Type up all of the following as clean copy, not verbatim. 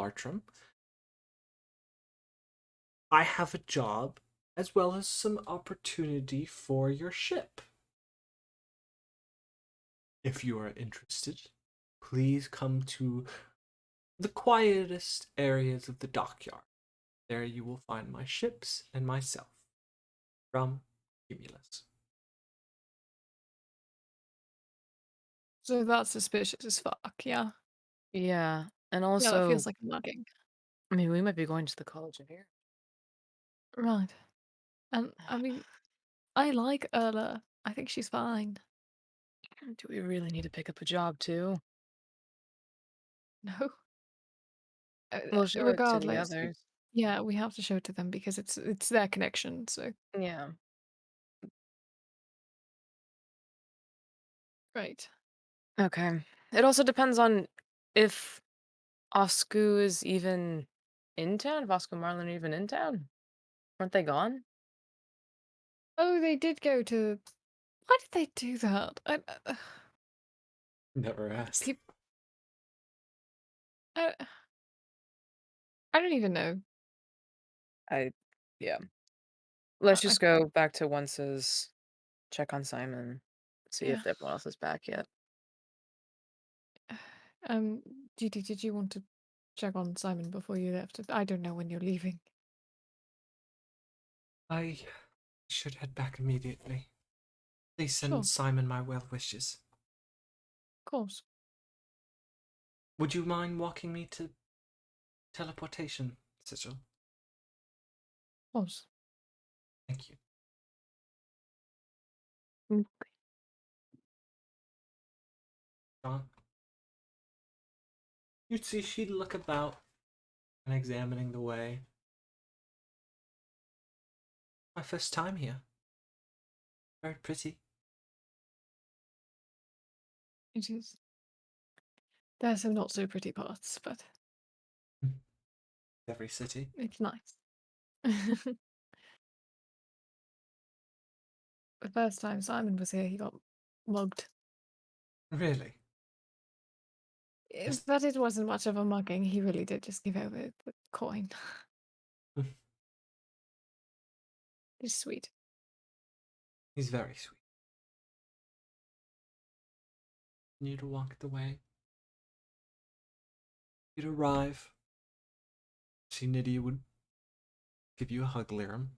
Lartram, I have a job as well as some opportunity for your ship. If you are interested, please come to the quietest areas of the dockyard. There you will find my ships and myself. From Cumulus. So that's suspicious as fuck, yeah. Yeah, and Yeah, that also, feels like a mugging. I mean, we might be going to the College of Air. Right. And I mean, I like Erla. I think she's fine. Do we really need to pick up a job too? No. We'll show it to the Regardless, others. yeah, we have to show it to them because it's their connection. So Yeah. right. Okay. It also depends on if Oscu is even in town. If Oscu and Marlon are even in town. Aren't they gone? Oh, they did go to. Why did they do that? Never asked. Peop- I, I don't even know. Yeah. Let's I, just go back to Once's, check on Simon, see yeah. if everyone else is back yet. Did you want to check on Simon before you left? I don't know when you're leaving. I should head back immediately. Please send Sure. Simon my well wishes. Of course. Would you mind walking me to teleportation, Sigil? Of course. Thank you. John? You'd see she'd look about and examining the way. My first time here. Very pretty. It is. There's some not so pretty parts, but Every city. it's nice. The first time Simon was here, he got mugged. Really? Yes. But it wasn't much of a mugging. He really did just give over the coin. It's sweet. He's very sweet. You'd walk the way. You'd arrive. See, Nydia would give you a hug, Liram.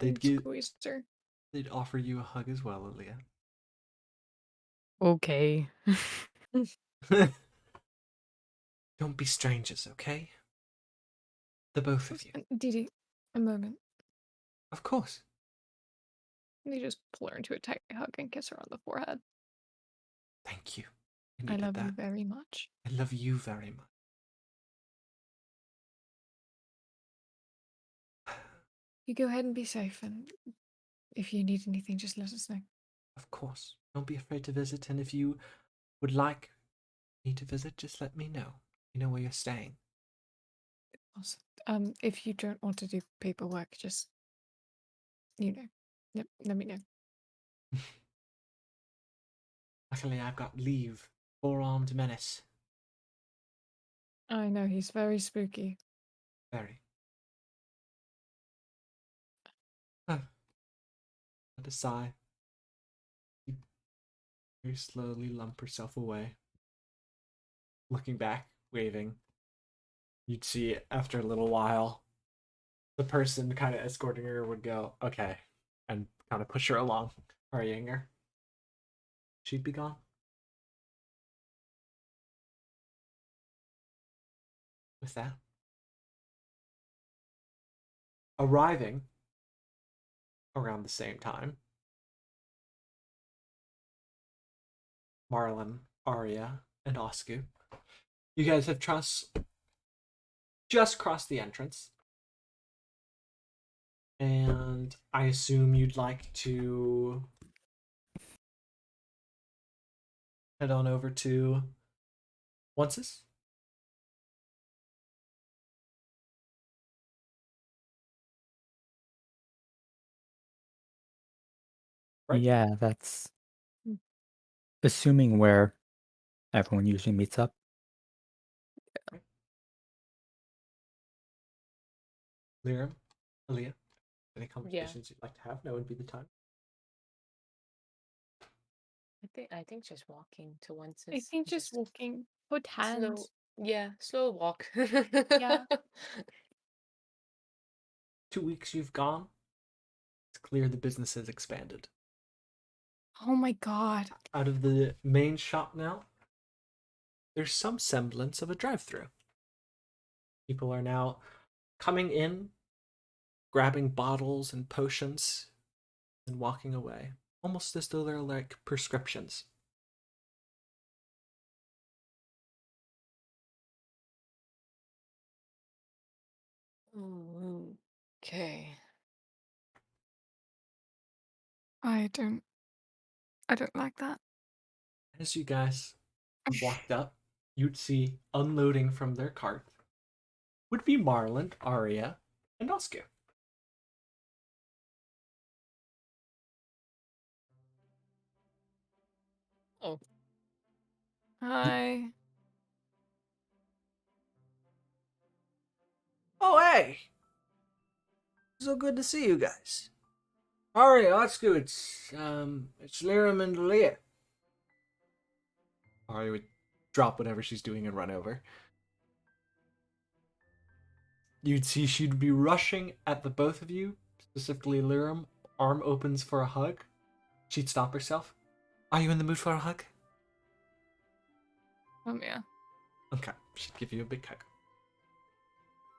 Squeezer. They'd offer you a hug as well, Aaliyah. Okay. Don't be strangers, okay? The both of you. Didi, a moment. Of course. You just pull her into a tight hug and kiss her on the forehead. Thank you. I needed love you that. very much. I love you very much. You go ahead and be safe, and if you need anything, just let us know. Of course. Don't be afraid to visit, and if you would like me to visit, just let me know. You know where you're staying. Awesome. If you don't want to do paperwork, just let me know. Luckily, I've got leave. Four-armed menace. I know he's very spooky. Very. Let a sigh. You very slowly lump herself away. Looking back, waving. You'd see after a little while, the person kind of escorting her would go, okay, and kind of push her along, hurrying her. She'd be gone. With that, arriving around the same time, Marlon, Arya, and Oscu. You guys have just crossed the entrance. And I assume you'd like to head on over to Once's? Right? Yeah, that's Hmm. assuming where everyone usually meets up. Liram, Aaliyah, any conversations you'd like to have? Now would be the time. I think just walking to once I is think just walking, put slow. hands. Yeah, slow walk. Yeah. 2 weeks you've gone. It's clear the business has expanded. Oh my god. Out of the main shop now, there's some semblance of a drive-through. People are now coming in, grabbing bottles and potions, and walking away, almost as though they're like prescriptions. Ooh, okay. I don't like that. As you guys walked up, you'd see unloading from their cart would be Marlon, Arya, and Oscar. Oh, Hi. Oh, hey! So good to see you guys. Arya, Oscar, it's Liram and Leah. Arya would drop whatever she's doing and run over. You'd see she'd be rushing at the both of you, specifically Liram. Arm opens for a hug. She'd stop herself. Are you in the mood for a hug? Yeah. Okay, she'd give you a big hug.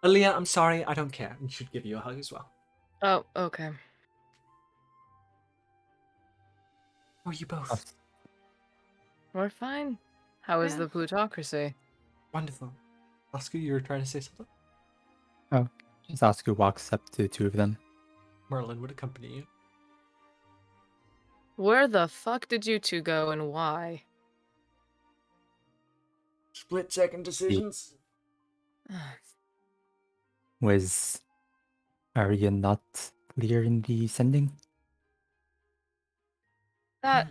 Aaliyah, I'm sorry, I don't care. And she'd give you a hug as well. oh, okay. How are you both? We're fine. How is Yeah. the plutocracy? Wonderful. Oscar, you were trying to say something? Just Asuka walks up to the two of them. Merlin would accompany you. Where the fuck did you two go and why? Split-second decisions. Was Arya not clear in the sending? That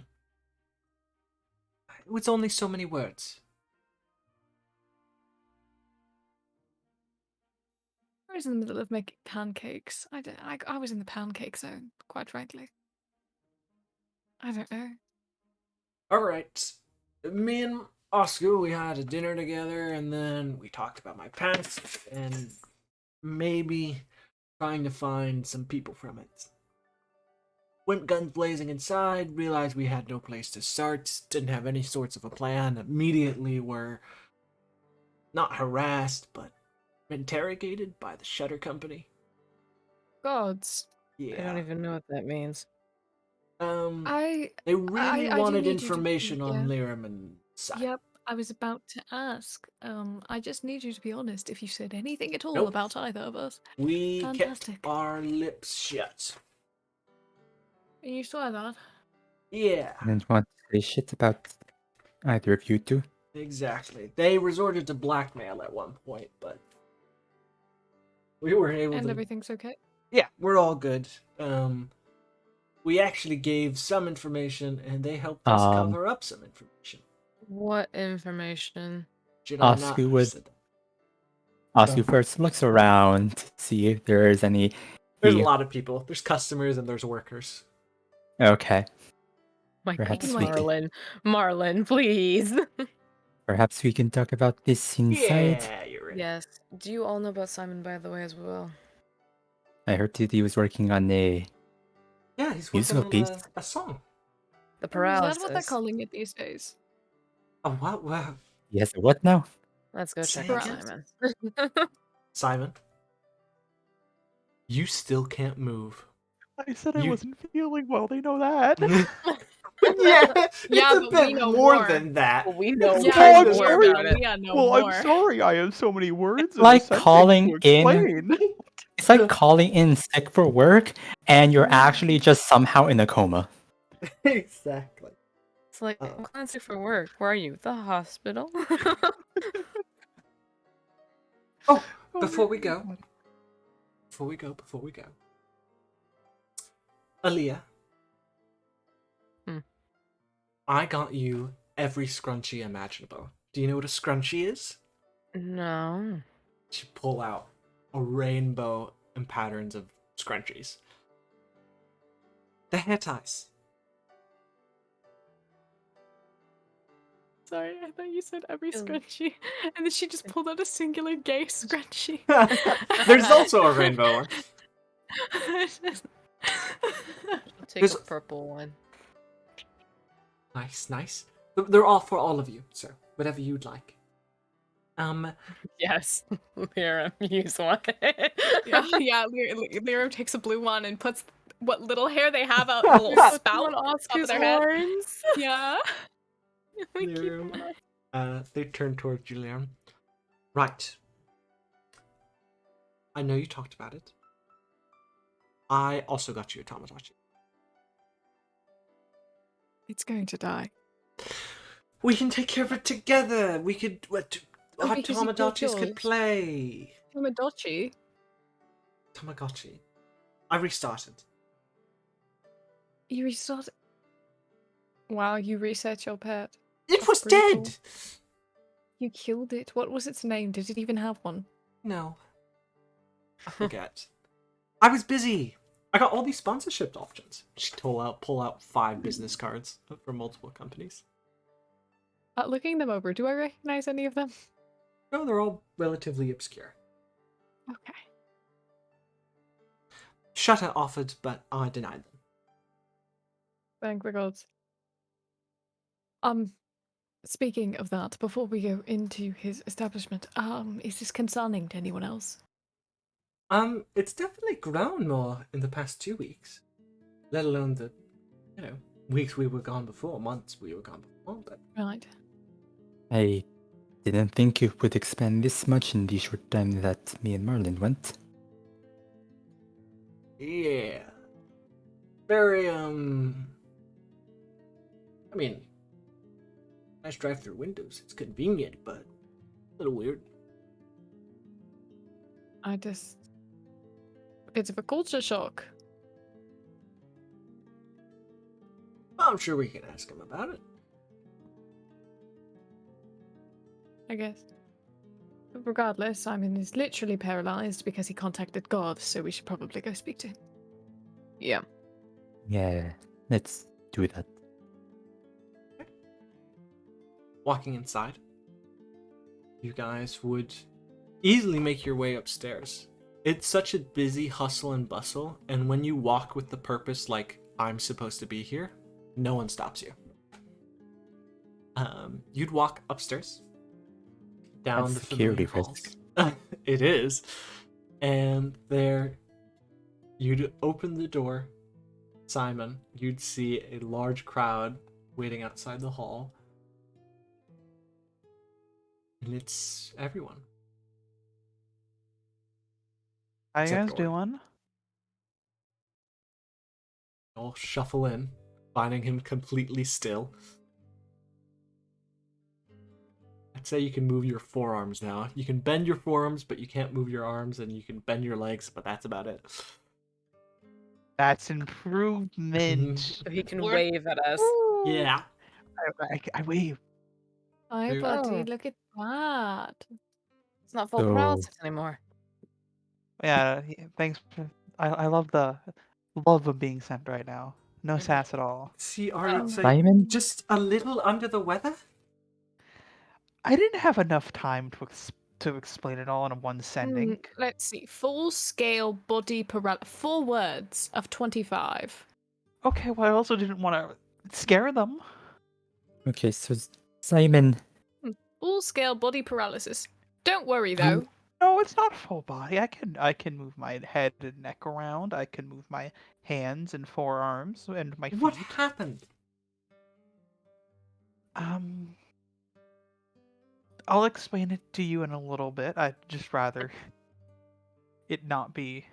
It was only so many words. I was in the middle of making pancakes. I was in the pancake zone, quite frankly. I don't know. Alright. Me and Oscar, we had a dinner together, and then we talked about my past, and maybe trying to find some people from it. Went guns blazing inside, realized we had no place to start, didn't have any sorts of a plan, immediately were not harassed, but interrogated by the Shutter Company. Gods. I don't Yeah. even know what that means. I They really I do wanted need you to- information on yeah. Liram and Sai. Yep, I was about to ask. I just need you to be honest if you said anything at all Nope. about either of us. We Fantastic. kept our lips shut. And you swear that? Yeah, I didn't want to say shit about either of you two. exactly. They resorted to blackmail at one point, but we were able And to. everything's okay? Yeah, we're all good. We actually gave some information, and they helped us cover up some information. What information? Should I not Oscar have would- said that? Asuka first looks around to see if there is any. There's a lot of people. There's customers and there's workers. Okay, My God, Perhaps we can- Marlon, please. perhaps we can talk about this inside. Yeah, you're right. Yes. Do you all know about Simon, by the way, as well? I heard that he was working on a. Yeah, he's Musical working on piece. a song. The Is paralysis. that what they're calling it these days? Oh, what? Wow. Yes, what now? Let's go Say check out again? Simon. Simon, you still can't move. I said You- I wasn't feeling well. They know that. Yeah, it's Yeah, a but bit we know more more. than that. Well, we know Yeah, way I'm more sorry. about it. Yeah, no well, more. I'm sorry. I have so many words. in a Like sentence calling to in- explain. It's like calling in sick for work and you're actually just somehow in a coma. Exactly. It's like, Uh-oh. I'm calling sick for work. Where are you? The hospital? Oh, Oh before my we go, God. before we go. Aaliyah. Hmm. I got you every scrunchie imaginable. Do you know what a scrunchie is? No. She pull out a rainbow and patterns of scrunchies. The hair ties. Sorry, I thought you said every Ew. scrunchie, and then she just pulled out a singular gay scrunchie. There's also a rainbow one. I'll take There's- a purple one. Nice, nice. They're all for all of you, sir. Whatever you'd like. Yes. Here, use one. yeah, Lero takes a blue one and puts what little hair they have out in a little spout on top of Oscar's their head. horns. Yeah. We keep Liam. them on. They turn toward Julian. Right. I know you talked about it. I also got you a Tamagotchi. It's going to die. We can take care of it together. We could. Our because you killed Tamagotchis could yours. play. Tamagotchi? Tamagotchi. I restarted. You restarted. Wow, you reset your pet. It That's was pretty cool. dead. You killed it. What was its name? Did it even have one? No. I forget. I was busy. I got all these sponsorship options. Just pull out 5 business cards from multiple companies. Looking them over, do I recognize any of them? No, they're all relatively obscure. Okay. Shutter offered, but I denied them. Thank the gods. Speaking of that, before we go into his establishment, is this concerning to anyone else? It's definitely grown more in the past 2 weeks. Let alone the, weeks we were gone before, months we were gone before, but Right. I didn't think it would expand this much in the short time that me and Marlin went. yeah. Very, nice drive-through windows. It's convenient, but a little weird. A bit of a culture shock. I'm sure we can ask him about it. I guess. But regardless, Simon is literally paralyzed because he contacted God, so we should probably go speak to him. Yeah. Yeah, let's do that. Walking inside, you guys would easily make your way upstairs. It's such a busy hustle and bustle, and when you walk with the purpose like, I'm supposed to be here, no one stops you. You'd walk upstairs, down That's the security familiar risk. halls. It is. And there, you'd open the door, Simon, you'd see a large crowd waiting outside the hall. And it's everyone. How you Except guys Ori. doing? All shuffle in, finding him completely still. I'd say you can move your forearms now. You can bend your forearms, but you can't move your arms, and you can bend your legs, but that's about it. That's improvement. So he can We're- wave at us. Yeah. I wave. Hi, Dude. buddy. Oh. Look at that. It's not full So- paralysis anymore. Yeah, thanks. I love the love of being sent right now. No sass at all. See, Ari, so Simon? just a little under the weather? I didn't have enough time to explain it all in one sending. Let's see. Full scale body paralysis. 4 words of 25. Okay, well, I also didn't want to scare them. Okay, so Simon, Full scale body paralysis. Don't worry though. No, it's not full body. I can move my head and neck around. I can move my hands and forearms and my feet. What happened? I'll explain it to you in a little bit. I'd just rather it not be,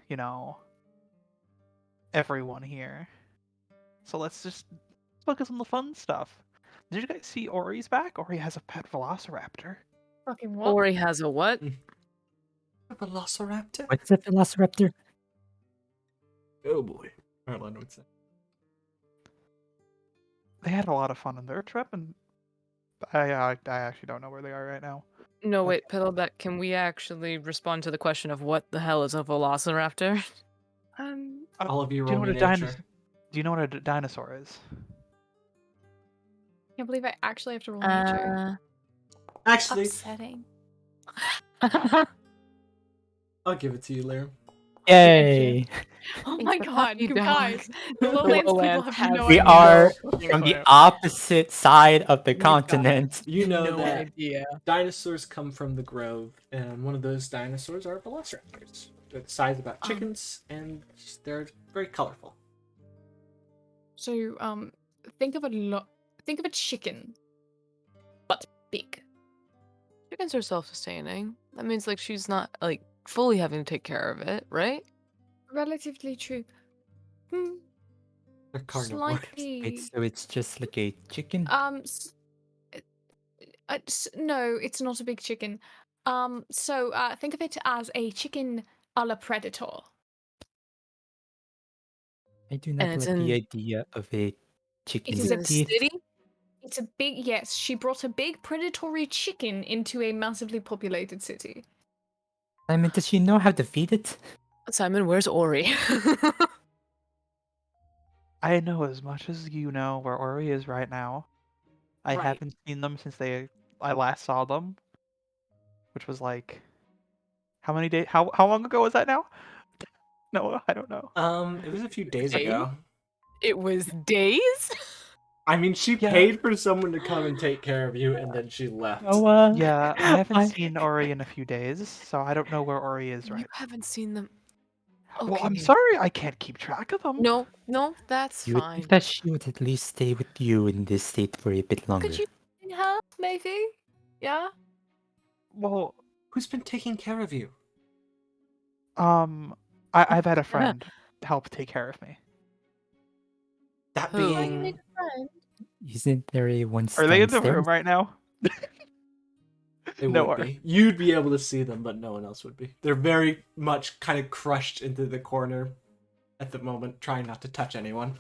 everyone here. So let's just focus on the fun stuff. Did you guys see Ori's back? Ori has a pet velociraptor. Fucking what? Ori has a what? A velociraptor? what's a velociraptor? Oh boy. Caroline would say. They had a lot of fun on their trip, and I actually don't know where they are right now. No, Okay. wait, Piddleback, can we actually respond to the question of what the hell is a velociraptor? All of you Do you know roll what me a nature. dinosaur? Do you know what a dinosaur is? Can't believe I actually have to roll nature. Actually, Upsetting. I'll give it to you, Lyra. Yay! Oh Hey, my the god, puppy you dog. guys. The The Lowlands people Lowlands have have no We idea. are fucking from the clue. opposite side of the We've got continent. You know no that idea. dinosaurs come from the Grove, and one of those dinosaurs are velociraptors. They're the size of about chickens, and they're very colorful. So, think of a chicken, but big. Chickens are self-sustaining. That means like she's not like fully having to take care of it, right? Relatively true. Hmm, They're carnivores. slightly. Wait, so it's just like a chicken? No, it's not a big chicken. So think of it as a chicken a la predator. I do And not it's like the in idea of a chicken is in a the teeth. city. It's a big yes. She brought a big predatory chicken into a massively populated city. I mean, does she know how to feed it? Simon, where's Ori? I know as much as you know where Ori is right now. I Right. haven't seen them since I last saw them, which was like how many days? How long ago was that now? No, I don't know. It was a few days Days? ago. It was days? I mean, she Yeah. paid for someone to come and take care of you, and then she left. Oh, Yeah, I haven't I- seen Ori in a few days, so I don't know where Ori is You right. haven't seen them. Well, I'm Okay. sorry, I can't keep track of them. No, that's You would fine. think that she would at least stay with you in this state for a bit longer. Could you see her, maybe? Yeah? Well, Who's been taking care of you? I've had a friend help take care of me. That Who? being, Isn't there a one Are they in the downstairs? room right now? they No, would be. You'd be able to see them, but no one else would be. They're very much kind of crushed into the corner at the moment, trying not to touch anyone.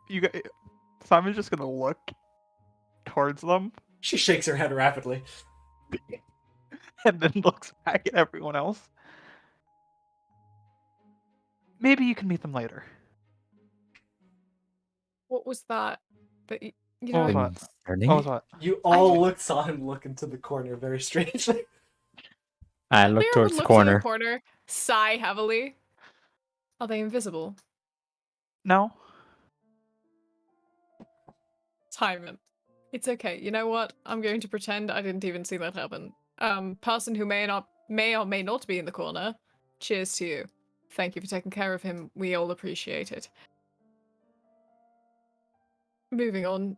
You guys, Simon's just gonna look towards them She shakes her head rapidly. and then looks back at everyone else. Maybe you can meet them later. What was that? That you What know? was what? Concerning? What was what? You all saw him look into the corner very strangely. I look Lyra towards would the look corner. to the corner, sigh heavily. Are they invisible? No? Simon. It's okay. You know what? I'm going to pretend I didn't even see that happen. Person who may or may not be in the corner. Cheers to you. Thank you for taking care of him. We all appreciate it. Moving on.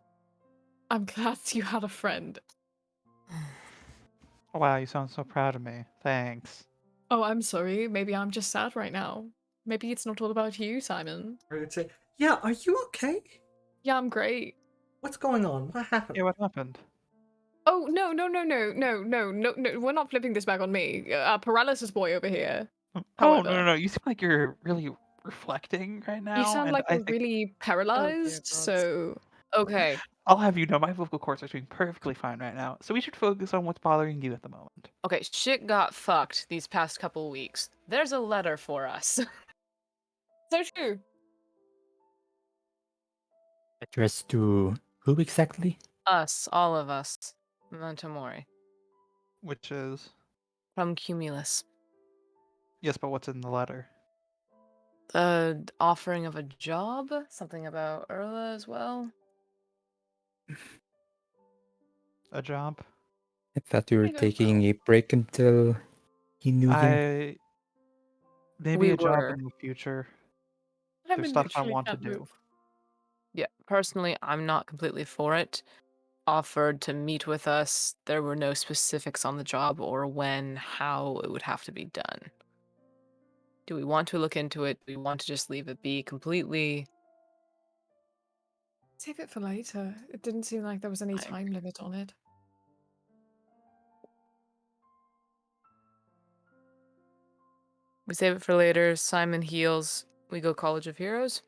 I'm glad you had a friend. Wow, you sound so proud of me. Thanks. Oh, I'm sorry. Maybe I'm just sad right now. Maybe it's not all about you, Simon. I would say, yeah, are you okay? Yeah, I'm great. What's going on? What happened? Yeah, what happened? Oh, no. We're not flipping this back on me. Paralysis boy over here. Oh, no, However. no. You seem like you're really reflecting right now. You sound and like I you're think really paralyzed, God. so... Okay. I'll have you know my vocal cords are doing perfectly fine right now. So we should focus on what's bothering you at the moment. Okay, shit got fucked these past couple weeks. There's a letter for us. So true. Addressed to who exactly? Us, all of us. Memento Mori. Which is From Cumulus. yes, but what's in the letter? Offering of a job? Something about Erla as well? A job? I thought you were I don't taking know. a break until he knew you. Maybe We a job were. in the future. I'm There's in stuff I literally want to can't do. move. Yeah, personally, I'm not completely for it. Offered to meet with us. There were no specifics on the job or when, how it would have to be done. Do we want to look into it? Do we want to just leave it be completely? Save it for later. It didn't seem like there was any I time limit on it. We save it for later. Simon heals. We go College of Heroes.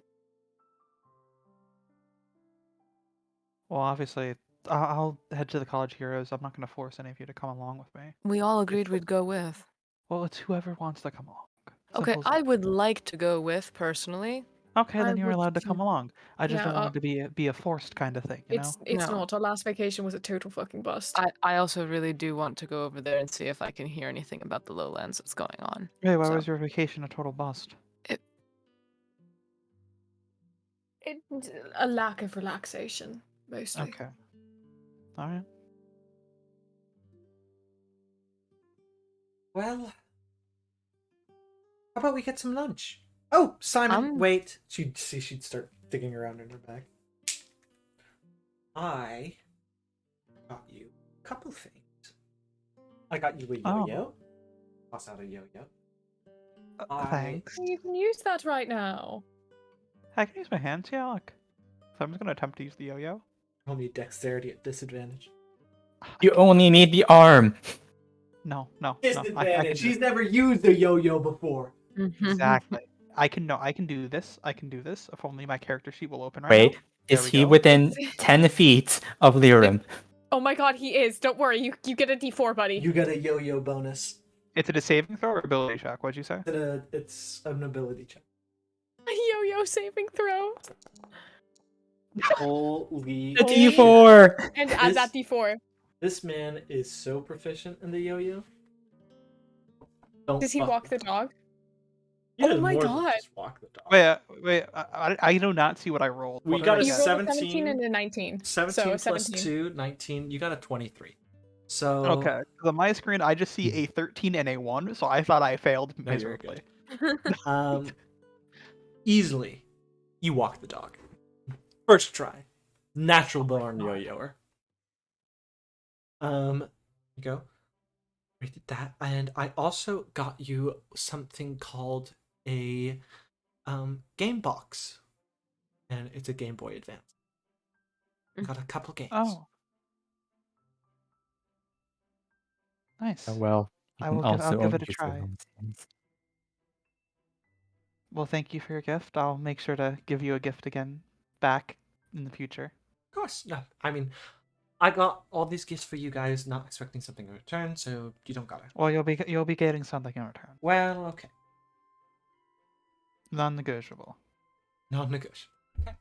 Well, obviously, I'll head to the College Heroes. I'm not going to force any of you to come along with me. We all agreed we'd go with. Well, it's whoever wants to come along. Okay, Simple as I that. would like to go with personally. Okay, I then you're would allowed to come con- along. I just Yeah, don't want it to be a forced kind of thing, you know? It's No. not. Our last vacation was a total fucking bust. I also really do want to go over there and see if I can hear anything about the lowlands that's going on. Hey, why So- was your vacation a total bust? A lack of relaxation, mostly. Okay. All right. Well, how about we get some lunch? Oh, Simon, wait. She'd start digging around in her bag. I got you a couple things. I got you a yo-yo. Toss out a yo-yo. Thanks. You can use that right now. I can use my hands, yeah, look. So I'm just going to attempt to use the yo-yo. Roll me dexterity at disadvantage. You only need the arm. No. I can Disadvantage. do He's never used a yo-yo before. Exactly. I can do this. I can do this. If only my character sheet will open right Wait, now. There is we he go. within 10 feet of Lyrim? Oh my god, he is. Don't worry, you get a D4, buddy. You get a yo-yo bonus. Is it a saving throw or ability check? What'd you say? It's an ability check. A yo-yo saving throw. Holy A shit. D4! And add This- that D4. This man is so proficient in the yo-yo. Don't Does he fuck walk with the him. dog? He Oh does my more than God. just walk the dog. Wait. I do not see what I rolled. We What got did a I You get? rolled a 17 17 and a 19. 17 so plus 17. 2, 19. You got a 23. So Okay. So on my screen, I just see a 13 and a 1, so I thought I failed No, you're miserably. Easily, you walk the dog. First try. Natural born yo-yoer. You go. We did that, and I also got you something called a game box, and it's a Game Boy Advance. Got a couple games. Oh. Nice. Oh, well, you I can will give- I'll also give only it a use try. the one's hands. Well, thank you for your gift. I'll make sure to give you a gift again back in the future. Of course, no. I mean, I got all these gifts for you guys, not expecting something in return, so you don't gotta. Well, you'll be getting something in return. Well, okay. Non-negotiable. Non-negotiable. Okay.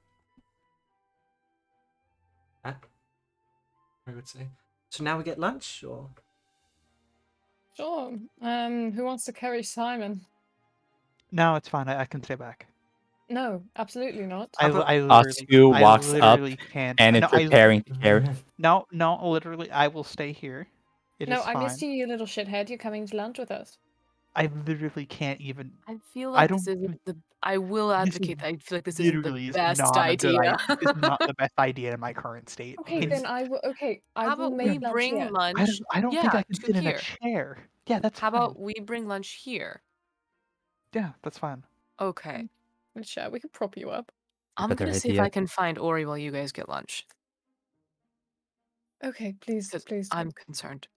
That, I would say. So now we get lunch, or Sure. Who wants to carry Simon? No, it's fine. I can stay back. No, absolutely not. How about Oscu walks up can't. and no, is preparing to carry. No, literally, I will stay here. It is No, I fine. missed you, you little shithead. You're coming to lunch with us. I literally can't even. I feel I like this don't- isn't the. I will This is advocate that I feel like this isn't the Literally is best not a good idea. idea. It's not the best idea in my current state. Okay, Can- then I will. Okay, I How will about make we lunch bring here. lunch? I don't think yeah, I can to sit in a here. chair. Yeah, that's How fine. about we bring lunch here? Yeah, that's fine. Okay. Sure, we could prop you up. I'm better gonna see if idea. I can find Ori while you guys get lunch. Okay, please, Because please. do. I'm concerned.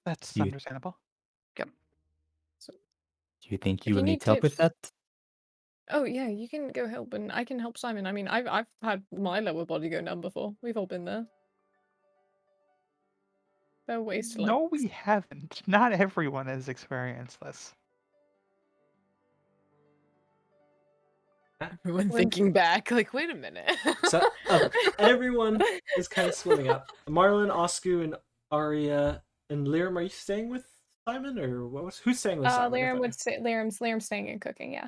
That's You- understandable. Do you think If you you would need need help with tips- that? Oh yeah, you can go help, and I can help Simon. I mean, I've had my lower body go numb before. We've all been there. There are ways to like. No, we haven't. Not everyone has experienced this. Everyone When- thinking back, like, wait a minute. So everyone is kind of splitting up. Marlon, Oscu, and Arya and Lyrim. Are you staying with Simon, or who's staying with Simon? if Lyrim any? would say Lyrim's staying and cooking. Yeah.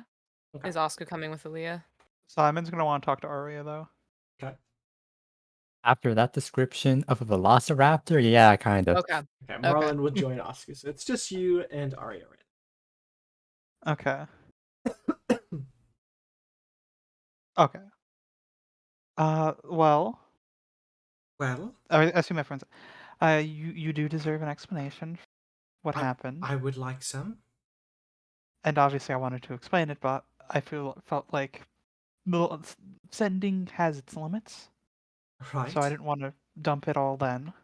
Okay. Is Oscar coming with Aaliyah? Simon's gonna want to talk to Arya though. Okay. After that description of a velociraptor, yeah, kind of. Okay. Okay. Marlon would join Oscu, so it's just you and Arya. Right? Okay. Okay. Well, Well, I see my friends. You do deserve an explanation for what happened, I would like some. and obviously I wanted to explain it, but I felt like sending has its limits, Right. so I didn't want to dump it all then.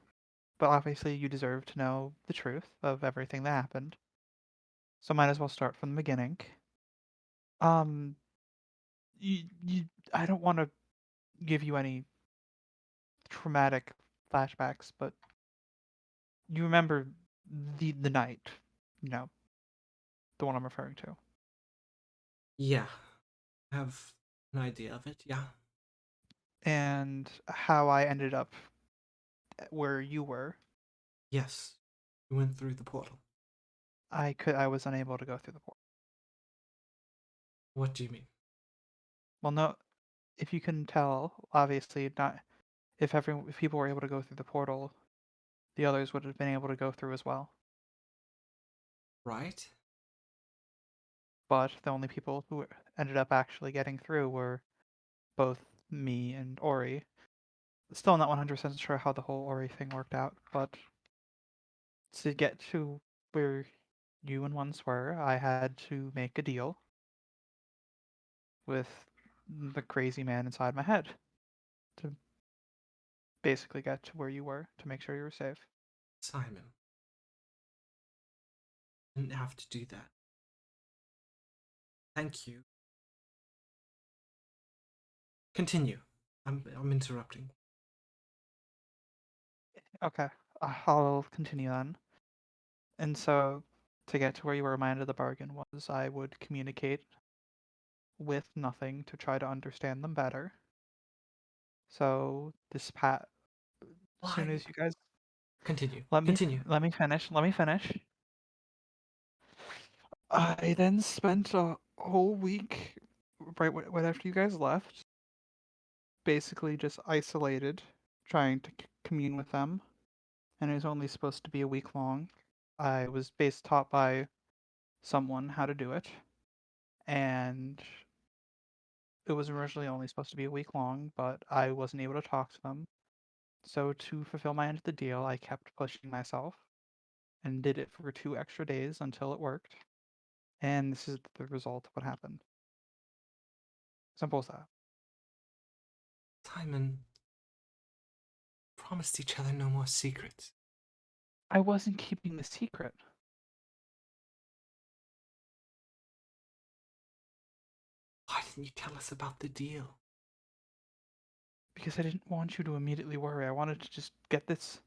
But obviously you deserve to know the truth of everything that happened, so might as well start from the beginning. I don't want to give you any traumatic flashbacks, but you remember the night, you know, the one I'm referring to. Yeah. I have an idea of it, yeah. And how I ended up where you were. Yes. We went through the portal. I was unable to go through the portal. What do you mean? Well, no, if you can tell, obviously not. If people were able to go through the portal, the others would have been able to go through as well. Right? But the only people who ended up actually getting through were both me and Ori. Still not 100% sure how the whole Ori thing worked out, but to get to where you and once were, I had to make a deal with the crazy man inside my head to basically get to where you were to make sure you were safe. Simon. Didn't have to do that. Thank you. Continue. I'm interrupting. Okay, I'll continue then. And so, to get to where you were, my end of the bargain was I would communicate with nothing to try to understand them better. So as soon Why? as you guys Continue. let me Continue. let me finish. Let me finish. I then spent a whole week right after you guys left, basically just isolated, trying to commune with them, and it was only supposed to be a week long. I was taught by someone how to do it, and it was originally only supposed to be a week long, but I wasn't able to talk to them. So to fulfill my end of the deal, I kept pushing myself and did it for 2 extra days until it worked. And this is the result of what happened. Simple as that. Simon. Promised each other no more secrets. I wasn't keeping the secret. Why didn't you tell us about the deal? Because I didn't want you to immediately worry. I wanted to just get this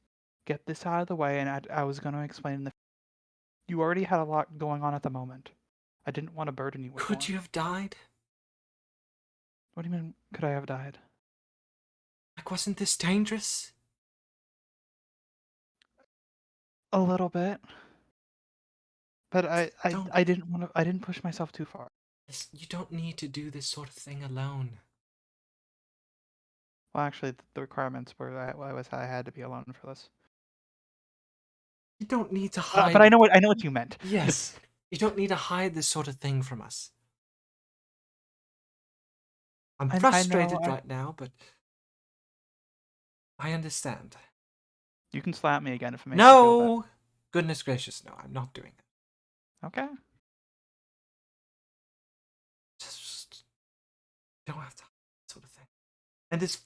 out of the way, and I was going to explain you already had a lot going on at the moment. I didn't want to burden you with more. Could you have died? What do you mean, could I have died? Like, wasn't this dangerous? A little bit. But Don't. I didn't push myself too far. You don't need to do this sort of thing alone. Well, actually, the requirements were I had to be alone for this. You don't need to hide. But I know what you meant. Yes. You don't need to hide this sort of thing from us. I'm frustrated right now, but I understand. You can slap me again if it makes you feel better. No! Goodness gracious, no, I'm not doing it. Okay. Just don't have to hide that sort of thing. And this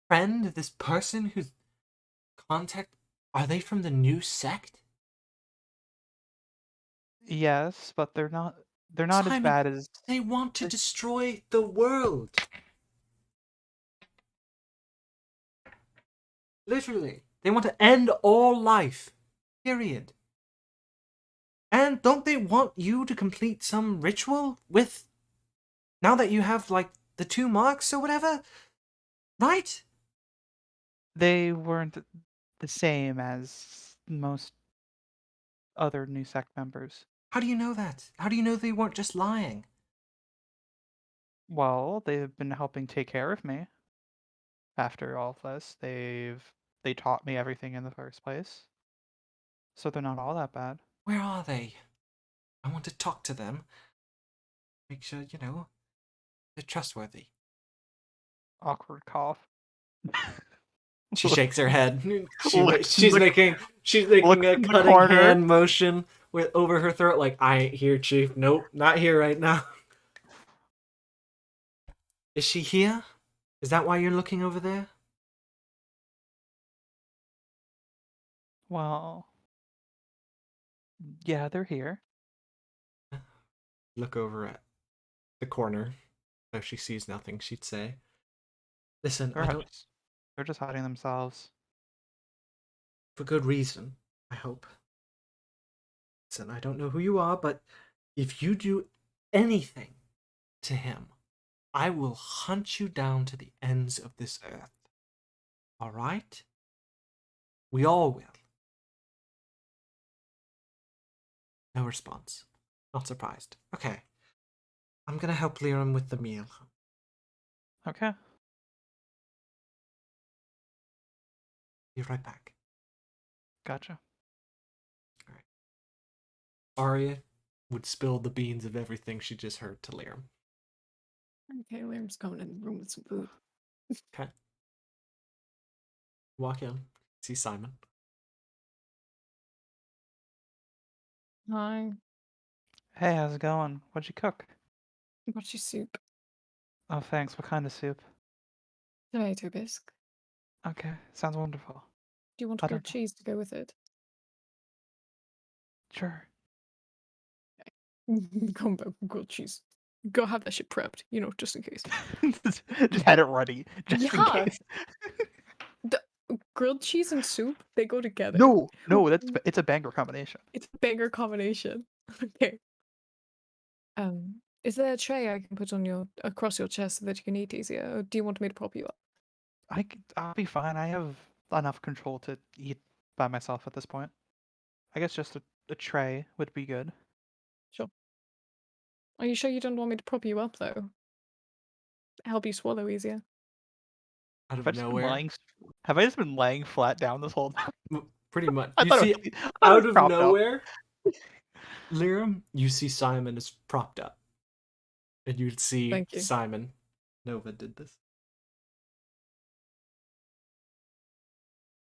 friend, this person who's contact, are they from the new sect? Yes, but they're not as Simon, bad as they want to destroy the world. Literally. They want to end all life. Period. And don't they want you to complete some ritual with, now that you have, like, the 2 marks or whatever? Right? they weren't the same as most other new sect members. How do you know that? How do you know they weren't just lying? Well, they've been helping take care of me. After all of this, they taught me everything in the first place. So they're not all that bad. Where are they? I want to talk to them. Make sure, they're trustworthy. Awkward cough. She shakes her head. Look- She's look- making look a in the cutting corner. hand motion with over her throat, like, I ain't here, Chief. Nope, not here right now. Is she here? Is that why you're looking over there? Well, yeah, they're here. Look over at the corner. Though she sees nothing, she'd say. Listen, They're I don't. They're just hiding themselves. For good reason, I hope. Listen, I don't know who you are, but if you do anything to him, I will hunt you down to the ends of this earth. All right? We all will. No response. Not surprised. Okay. I'm gonna help Liram with the meal. Okay. Be right back. Gotcha. Arya would spill the beans of everything she just heard to Liram. Okay, Liam's coming in the room with some food. Okay. Walk in. See Simon. Hi. Hey, how's it going? What'd you cook? What's your soup? Oh, thanks. What kind of soup? Tomato bisque. Okay, sounds wonderful. Do you want I grilled don't know. cheese to go with it? Sure. Combo grilled cheese. Go have that shit prepped, just in case. Just had it ready, just in Yeah. case. The grilled cheese and soup, they go together. No, it's a banger combination. It's a banger combination. Okay. Is there a tray I can put on across your chest so that you can eat easier, or do you want me to prop you up? I'll be fine. I have enough control to eat by myself at this point. I guess just a tray would be good. Sure. Are you sure you don't want me to prop you up though? Help you swallow easier. Out Have of I just been nowhere. lying? Have I just been laying flat down this whole time? Pretty much. I You thought see, it was out of propped up. nowhere, Liram, you see Simon is propped up. And you'd see Thank you. Simon. Nova did this.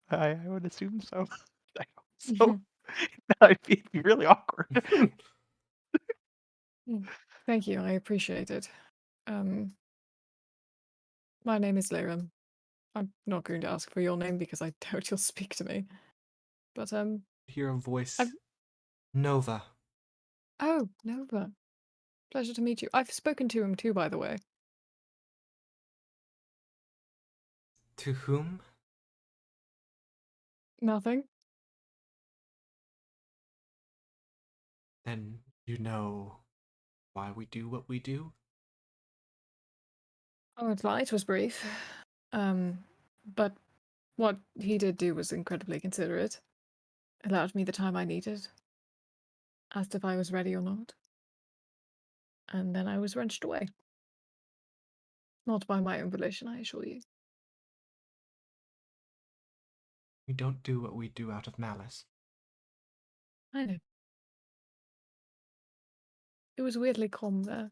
I would assume so. I hope so. It'd be really awkward. Thank you, I appreciate it. My name is Liram. I'm not going to ask for your name because I doubt you'll speak to me. But Hear a voice. I've- Nova. oh, Nova. Pleasure to meet you. I've spoken to him too, by the way. To whom? Nothing. Then you know why we do what we do? I won't lie, it was brief. But what he did do was incredibly considerate. Allowed me the time I needed. Asked if I was ready or not. And then I was wrenched away. Not by my own volition, I assure you. We don't do what we do out of malice. I know. It was weirdly calm there.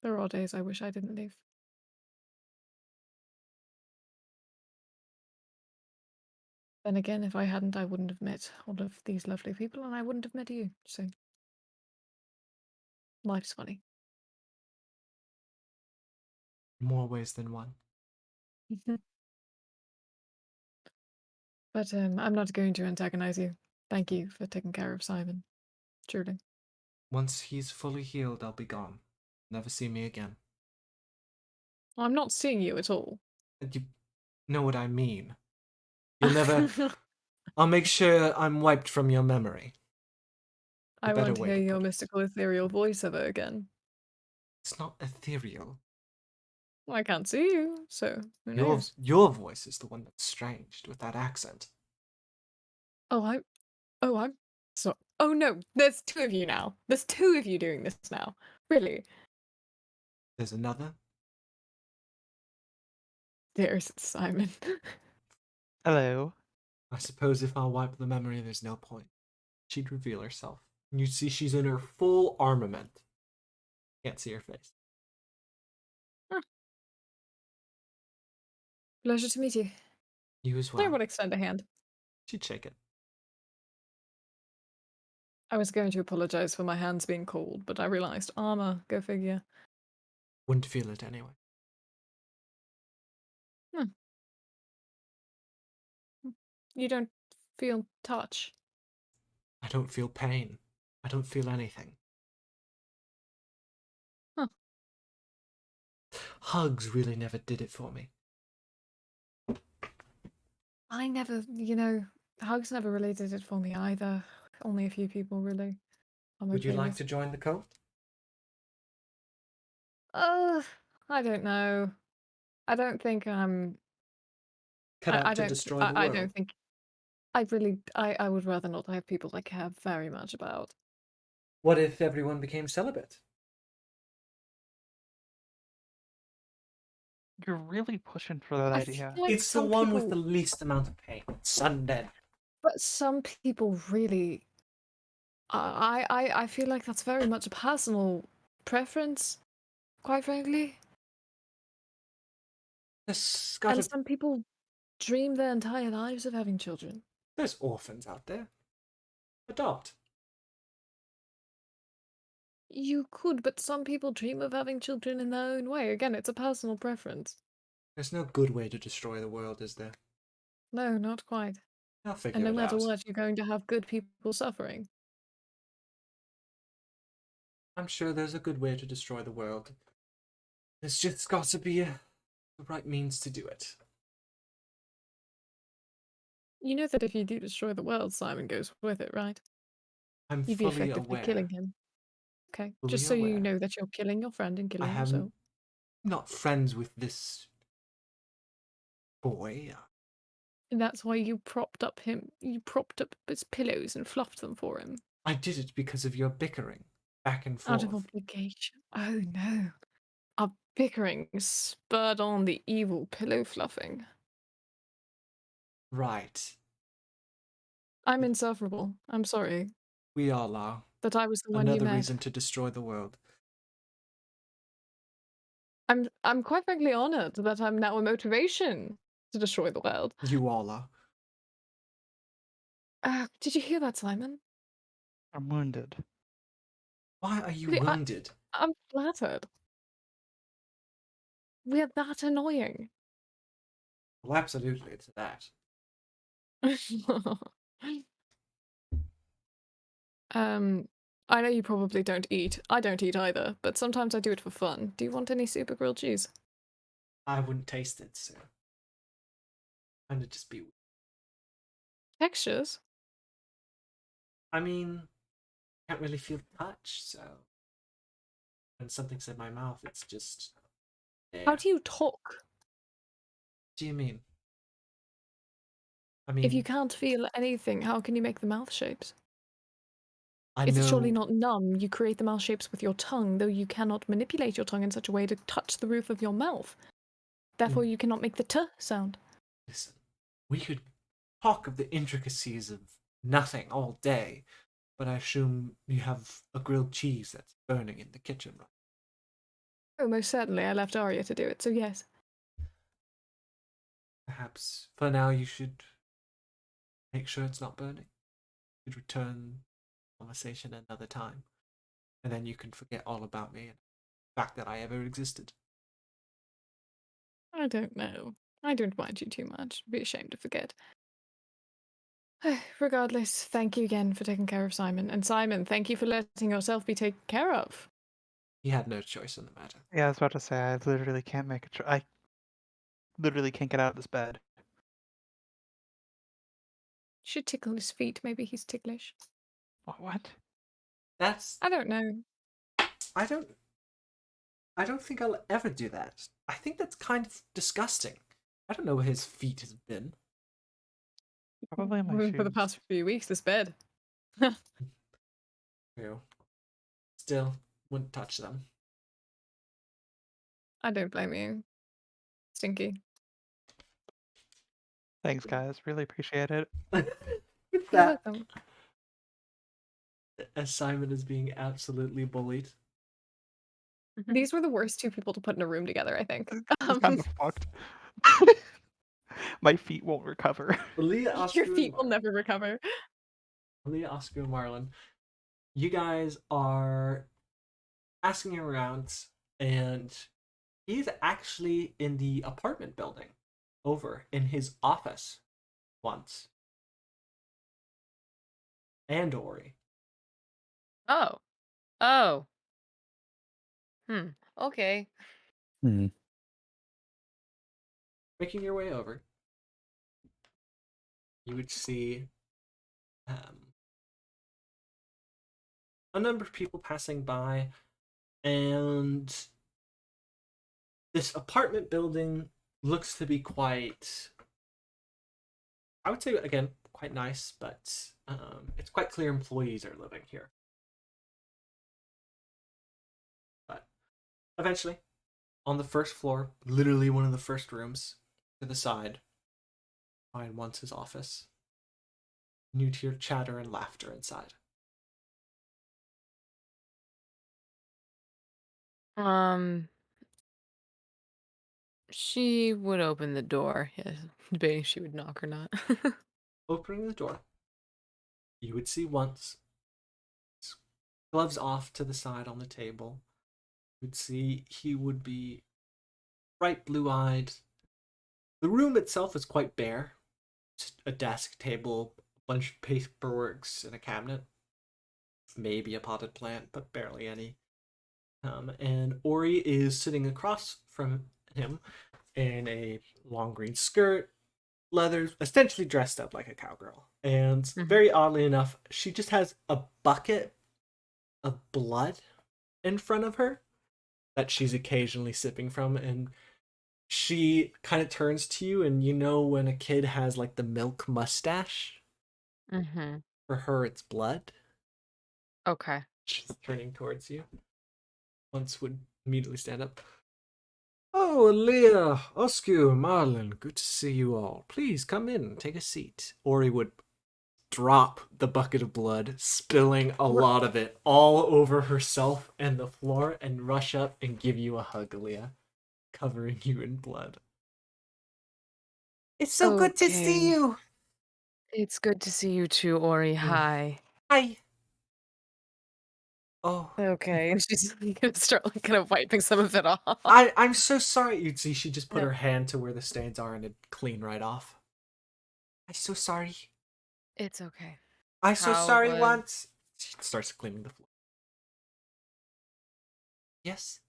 There are days I wish I didn't leave. Then again, if I hadn't, I wouldn't have met all of these lovely people, and I wouldn't have met you, so... Life's funny. More ways than one. But I'm not going to antagonize you. Thank you for taking care of Simon. Truly. Once he's fully healed, I'll be gone. Never see me again. I'm not seeing you at all. You know what I mean. You'll never... I'll make sure I'm wiped from your memory. I better won't way hear to your put it. mystical ethereal voice ever again. It's not ethereal. Well, I can't see you, so who Your knows? your voice is the one that's strange with that accent. Oh, I'm so. Oh no, there's two of you now. There's two of you doing this now. Really? There's another. There's Simon. Hello. I suppose if I wipe the memory, there's no point. She'd reveal herself. And you see she's in her full armament. Can't see her face. Pleasure to meet you. You as I well. would extend a hand. She'd shake it. I was going to apologize for my hands being cold, but I realized armor. Go figure. Wouldn't feel it anyway. You don't feel touch. I don't feel pain. I don't feel anything. Huh. Hugs really never did it for me. I never, Hugs never really did it for me either. Only a few people really. I'm Would you okay like with. to join the cult? I don't know. I don't think I'm. Cut out I to don't. destroy the I world. don't think. I really. I would rather not have people I care very much about. What if everyone became celibate? You're really pushing for that I idea. feel like It's the some one people, with the least amount of pain. Sundead. but some people really. I feel like that's very much a personal preference, quite frankly. There's And gotta. some people dream their entire lives of having children. There's orphans out there. Adopt. You could, but some people dream of having children in their own way. Again, it's a personal preference. There's no good way to destroy the world, is there? No, not quite. I'll And figure no it matter out. what, you're going to have good people suffering. I'm sure there's a good way to destroy the world. There's just got to be the right means to do it. You know that if you do destroy the world, Simon goes with it, right? I'm You'd be fully effectively aware. killing him. Okay, Fully just so you aware. know that you're killing your friend and I killing am yourself. not friends with this boy. And that's why you propped up his pillows and fluffed them for him. I did it because of your bickering back and Out of forth. obligation. Oh no. Our bickering spurred on the evil pillow fluffing. Right. I'm insufferable. I'm sorry We all are. that I was the one you Another met. reason to destroy the world. I'm quite frankly honored that I'm now a motivation to destroy the world. You all are. Did you hear that, Simon? I'm wounded. Why are you Really, wounded? I'm flattered. We're that annoying. Well, absolutely, it's that. I know you probably don't eat. I don't eat either, but sometimes I do it for fun. Do you want any super grilled cheese? I wouldn't taste it, so. And it'd just be. Textures? I mean, can't really feel touch, so. When something's in my mouth, it's just. There. How do you talk? What do you mean? I If you mean, can't feel anything, how can you make the mouth shapes? I It's know. surely not numb. You create the mouth shapes with your tongue, though you cannot manipulate your tongue in such a way to touch the roof of your mouth. Therefore, you cannot make the t sound. Listen, we could talk of the intricacies of nothing all day, but I assume you have a grilled cheese that's burning in the kitchen, right? Oh, most certainly. I left Arya to do it, so yes. Perhaps for now you should make sure it's not burning. You could return the conversation another time, and then you can forget all about me and the fact that I ever existed. I don't know. I don't mind you too much. I'd be ashamed to forget. Regardless, thank you again for taking care of Simon. And Simon, thank you for letting yourself be taken care of. He had no choice in the matter. Yeah, I was about to say, I literally can't make a I literally can't get out of this bed. Should tickle his feet. Maybe he's ticklish. What? That's I don't know. I don't think I'll ever do that. I think that's kind of disgusting. I don't know where his feet has been. Probably my For the shoes. past few weeks, this bed. Ew. Still, wouldn't touch them. I don't blame you. Stinky. Thanks, guys. Really appreciate it. With You're that, welcome. as Simon is being absolutely bullied. These were the worst two people to put in a room together, I think. It's kind of fucked. My feet won't recover. Leah, Oscar, Your feet will never recover. Leah, Oscar, and Marlon, you guys are asking around, and he's actually in the apartment building over in his office once. And Ori. Oh. Oh. Okay. Hmm. Making your way over. you would see a number of people passing by, and this apartment building looks to be quite, I would say, again, quite nice, but it's quite clear employees are living here. But eventually, on the first floor, literally one of the first rooms to the side, find Once's office. You hear chatter and laughter inside. She would open the door. Yes, debating if she would knock or not. Opening the door, you would see Once, gloves off to the side on the table. You would see he would be bright blue-eyed. The room itself is quite bare. Just a desk, table, a bunch of paperworks, and a cabinet. Maybe a potted plant, but barely any. And Ori is sitting across from him in a long green skirt, leather, essentially dressed up like a cowgirl. And very oddly enough, she just has a bucket of blood in front of her that she's occasionally sipping from. And she kind of turns to you, and you know when a kid has like the milk mustache? For her, it's blood. Okay. She's turning towards you. Once would immediately stand up. Oh, Leah, Oscar, Marlon, good to see you all. Please come in, take a seat. Ori would drop the bucket of blood, spilling a lot of it all over herself and the floor, and rush up and give you a hug, Leah, covering you in blood. It's so good to see Okay. you. It's good to see you too, Ori. Hi. Hi. Oh, Okay. And she's gonna start like kind of wiping some of it off. I'm so sorry. You'd see she just put No. her hand to where the stains are and it'd clean right off. I'm so sorry. It's okay. I'm so How sorry was- once. She starts cleaning the floor. Yes.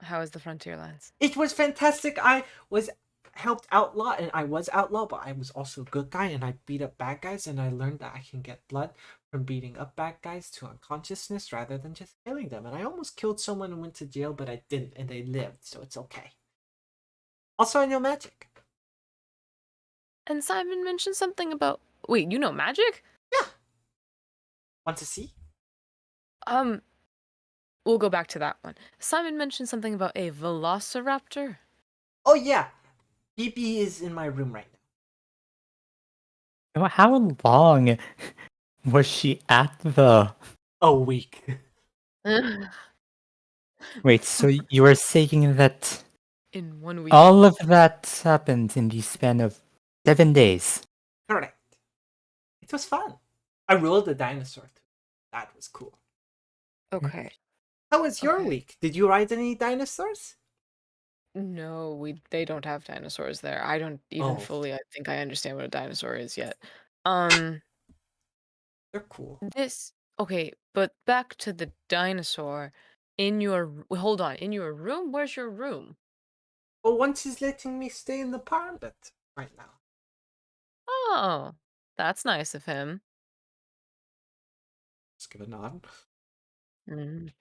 How is the Frontierlands? It was fantastic. I was helped outlaw and I was outlaw, but I was also a good guy and I beat up bad guys and I learned that I can get blood from beating up bad guys to unconsciousness rather than just killing them. And I almost killed someone and went to jail, but I didn't and they lived, so it's okay. Also, I know magic. And Simon mentioned something about. Wait, you know magic? Yeah. Want to see? We'll go back to that one. Simon mentioned something about a velociraptor. Oh yeah. BB is in my room right now. How long was she at the... A week. Wait, so you were saying that In 1 week. all of that happened in the span of 7 days? Correct. It was fun. I rode a dinosaur too. That was cool. Okay. How was your Okay. week? Did you ride any dinosaurs? No, they don't have dinosaurs there. I don't even Oh. fully I think I understand what a dinosaur is yet. They're cool. Okay, but back to the dinosaur. Hold on, in your room? Where's your room? Well, once he's letting me stay in the apartment right now. Oh, that's nice of him. Just give a nod. Mm.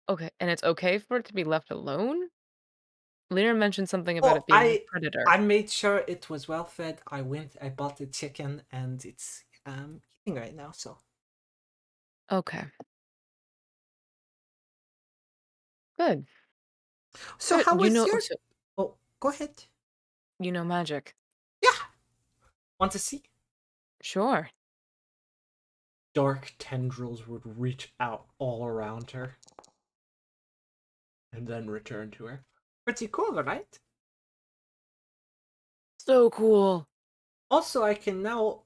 Okay, and it's okay for it to be left alone? Lena mentioned something about it being a predator. I made sure it was well fed. I bought the chicken and it's eating right now, so. Okay. Good. So Good. how was your So Oh, go ahead. you know magic. Yeah. Want to see? Sure. Dark tendrils would reach out all around her. And then return to her. Pretty cool, right? So cool. Also, I can now,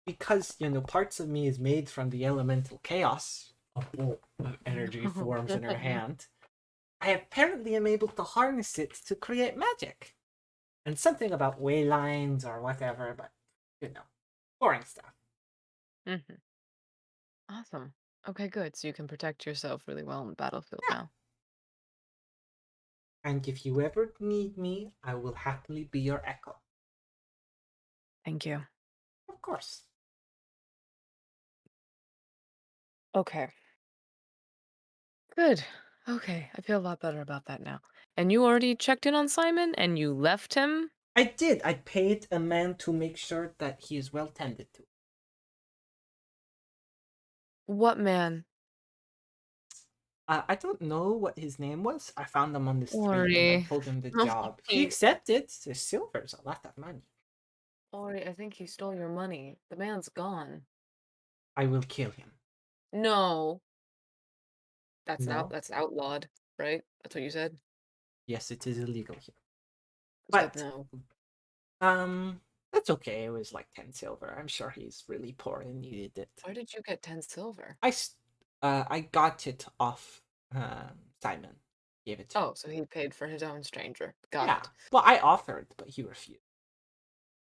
because, parts of me is made from the elemental chaos, a bolt of energy forms in her hand. I apparently am able to harness it to create magic. And something about way lines or whatever, but, boring stuff. Mm-hmm. Awesome. Okay, good. So you can protect yourself really well on the battlefield now. And if you ever need me, I will happily be your echo. Thank you. Of course. Okay. Good. Okay, I feel a lot better about that now. And you already checked in on Simon and you left him? I did. I paid a man to make sure that he is well tended to. What man? I don't know what his name was. I found him on the street and I Ori. told him the Oh, job. He he- accepted. The silver's a lot of money. Ori, I think he stole your money. The man's gone. I will kill him. No. No? That's outlawed, right? That's what you said? Yes, it is illegal here. You said But no. that's okay. It was like 10 silver. I'm sure he's really poor and needed it. Why did you get 10 silver? I got it off Simon. Gave it to him. Oh, so he paid for his own stranger. Got Yeah. it. Well, I offered, but he refused.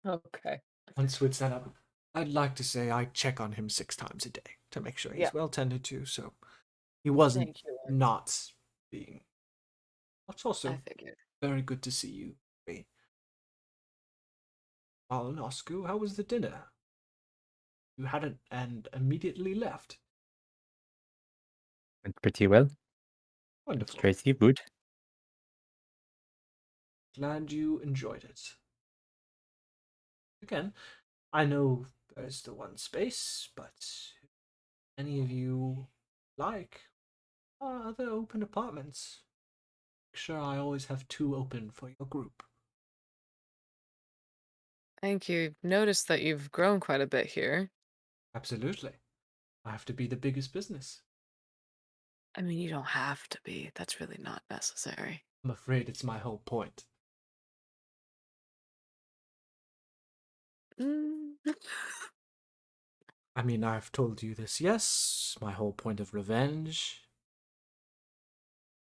Okay. Once we'd set up, I'd like to say I check on him 6 times a day to make sure he's Yeah. well tended to, so he wasn't Thank you, Ori. not being. It's also I figured. very good to see you. Ray. I'll ask you, how was the dinner? You hadn't and immediately left. Went pretty well. Wonderful. Straight seafood. Glad you enjoyed it. Again, I know there's the one space, but if any of you like other open apartments, make sure I always have 2 open for your group. Thank you. Noticed that you've grown quite a bit here. Absolutely. I have to be the biggest business. I mean, you don't have to be. That's really not necessary. I'm afraid it's my whole point. Mm. I mean, I've told you this, yes, my whole point of revenge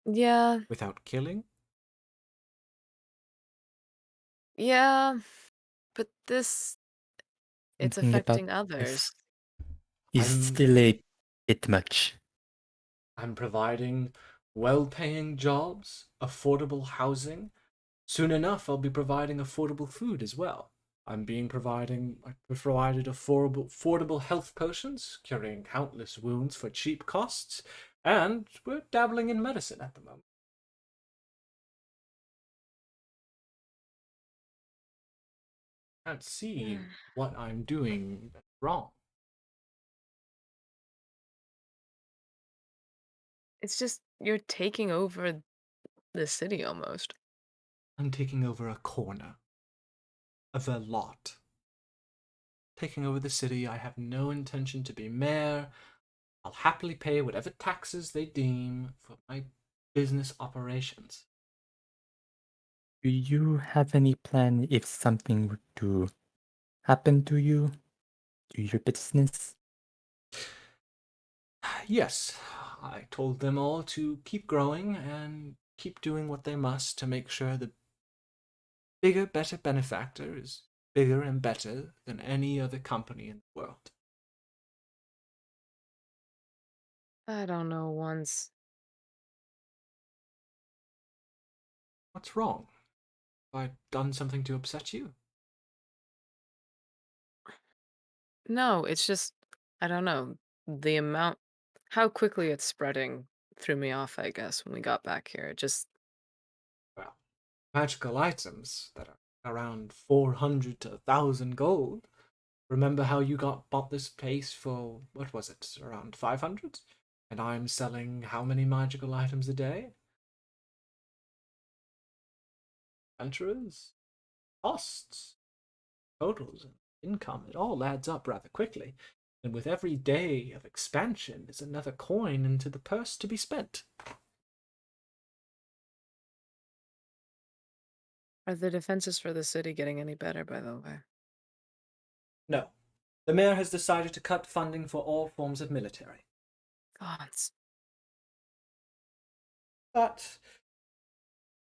Yeah, without killing. yeah. But this, it's Thinking about affecting others. this is I'm- still a bit much. I'm providing well-paying jobs, affordable housing. Soon enough, I'll be providing affordable food as well. I provided affordable health potions, curing countless wounds for cheap costs, and we're dabbling in medicine at the moment. Can't see what I'm doing wrong. It's just you're taking over the city almost. I'm taking over a corner of a lot. Taking over the city, I have no intention to be mayor. I'll happily pay whatever taxes they deem for my business operations. Do you have any plan if something were to happen to you, to your business? Yes, I told them all to keep growing and keep doing what they must to make sure the bigger, better benefactor is bigger and better than any other company in the world. I don't know once. What's wrong? Have I done something to upset you? No, it's just, I don't know. The amount, how quickly it's spreading threw me off, I guess, when we got back here. It just, Well, magical items that are around 400 to 1,000 gold. Remember how you bought this place for, what was it, around 500? And I'm selling how many magical items a day? Adventurers, costs, totals, and income, it all adds up rather quickly. And with every day of expansion is another coin into the purse to be spent. are the defenses for the city getting any better, by the way? No. The mayor has decided to cut funding for all forms of military. Gods. But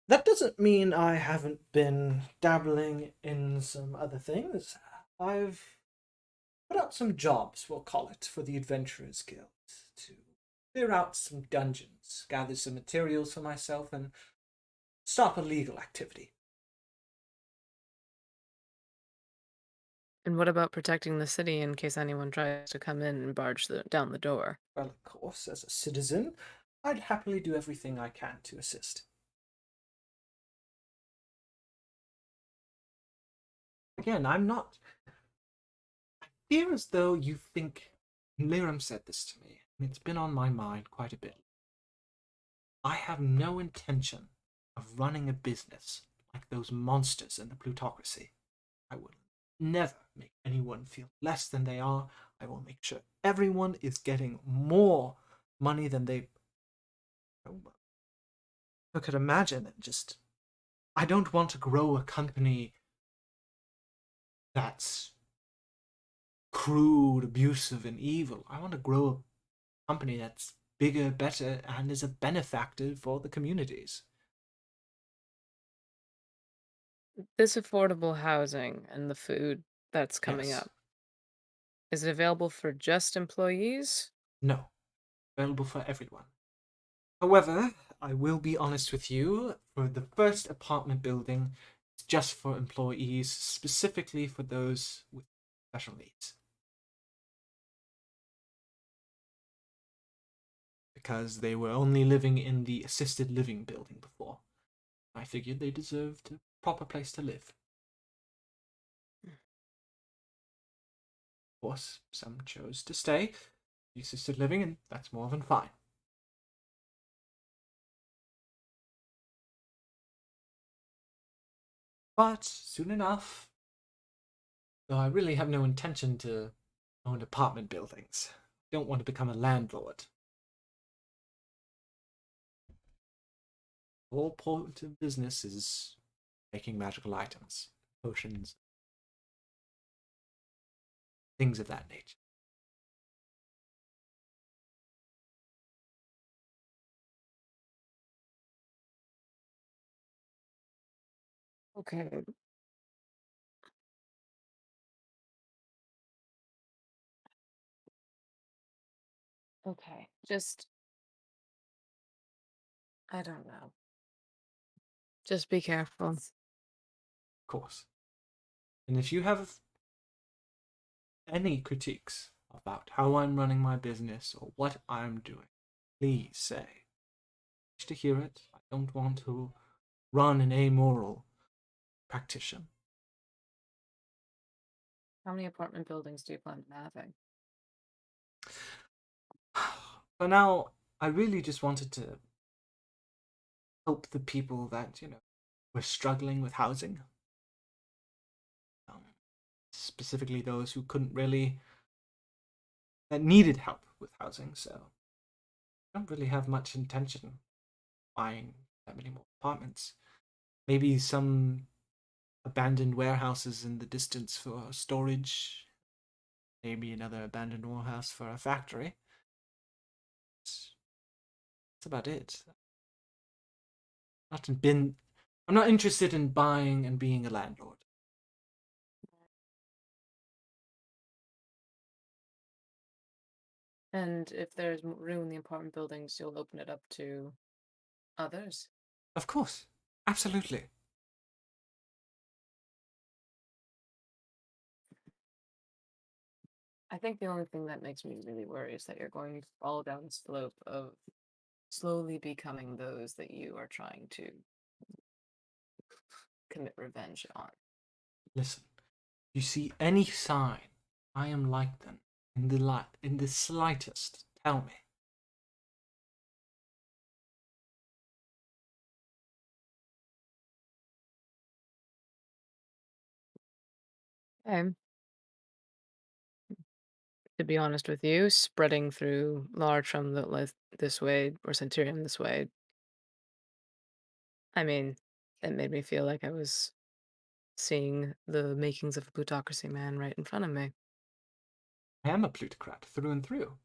that doesn't mean I haven't been dabbling in some other things. I've put out some jobs, we'll call it, for the Adventurers Guild to clear out some dungeons, gather some materials for myself, and stop illegal activity. And what about protecting the city in case anyone tries to come in and barge down the door? Well, of course, as a citizen, I'd happily do everything I can to assist. Again, I'm not. I feel as though you think. Liram said this to me, and it's been on my mind quite a bit. I have no intention of running a business like those monsters in the plutocracy. I will never make anyone feel less than they are. I will make sure everyone is getting more money than they could imagine. And just, I don't want to grow a company that's crude, abusive, and evil. I want to grow a company that's bigger, better, and is a benefactor for the communities. This affordable housing and the food that's coming Yes. up, is it available for just employees? No. Available for everyone. However, I will be honest with you, for the first apartment building, it's just for employees, specifically for those with special needs. Because they were only living in the assisted living building before. I figured they deserved a proper place to live. Of course, some chose to stay the assisted living, and that's more than fine. But soon enough, though I really have no intention to own apartment buildings, I don't want to become a landlord. The whole point of business is making magical items, potions, things of that nature. Okay. Okay. Just, I don't know. Just be careful. Of course. And if you have any critiques about how I'm running my business or what I'm doing, please say. I wish to hear it. I don't want to run an amoral practitioner. How many apartment buildings do you plan on having? For now, I really just wanted to help the people that, were struggling with housing. Specifically those who couldn't really, that needed help with housing, so I don't really have much intention of buying that many more apartments. Maybe some abandoned warehouses in the distance for storage. Maybe another abandoned warehouse for a factory. That's about it. I'm not interested in buying and being a landlord. And if there's room in the apartment buildings, you'll open it up to others? Of course. Absolutely. I think the only thing that makes me really worry is that you're going to fall down the slope of slowly becoming those that you are trying to commit revenge on. Listen, if you see any sign I am like them in the slightest, tell me. Okay. To be honest with you, spreading through large from the this way or Centurion this way, I mean, it made me feel like I was seeing the makings of a plutocracy man right in front of me. I am a plutocrat through and through.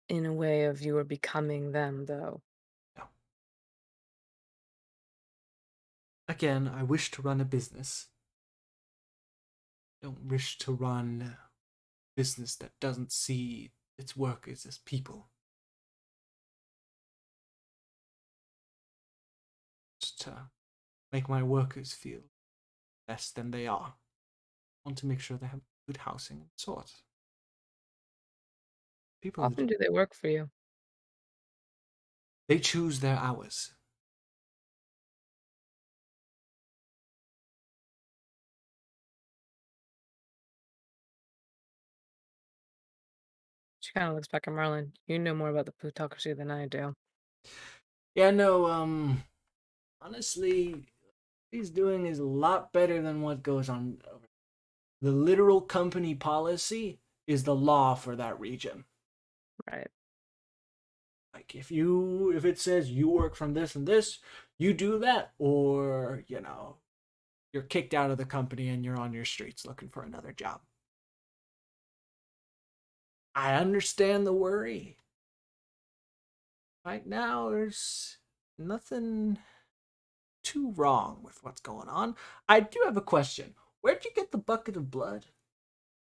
In a way of you are becoming them, though. No. Again, I wish to run a business. I don't wish to run a business that doesn't see its workers as people. Just to make my workers feel less than they are. want to make sure they have good housing and sort. People, Often do they work for you? they choose their hours. She kind of looks back at Marlin. You know more about the plutocracy than I do. Yeah, no, honestly, what he's doing is a lot better than what goes on. The literal company policy is the law for that region. Right. Like if it says you work from this and this, you do that, or you're kicked out of the company and you're on your streets looking for another job. I understand the worry. Right now, there's nothing too wrong with what's going on. I do have a question. Where'd you get the bucket of blood?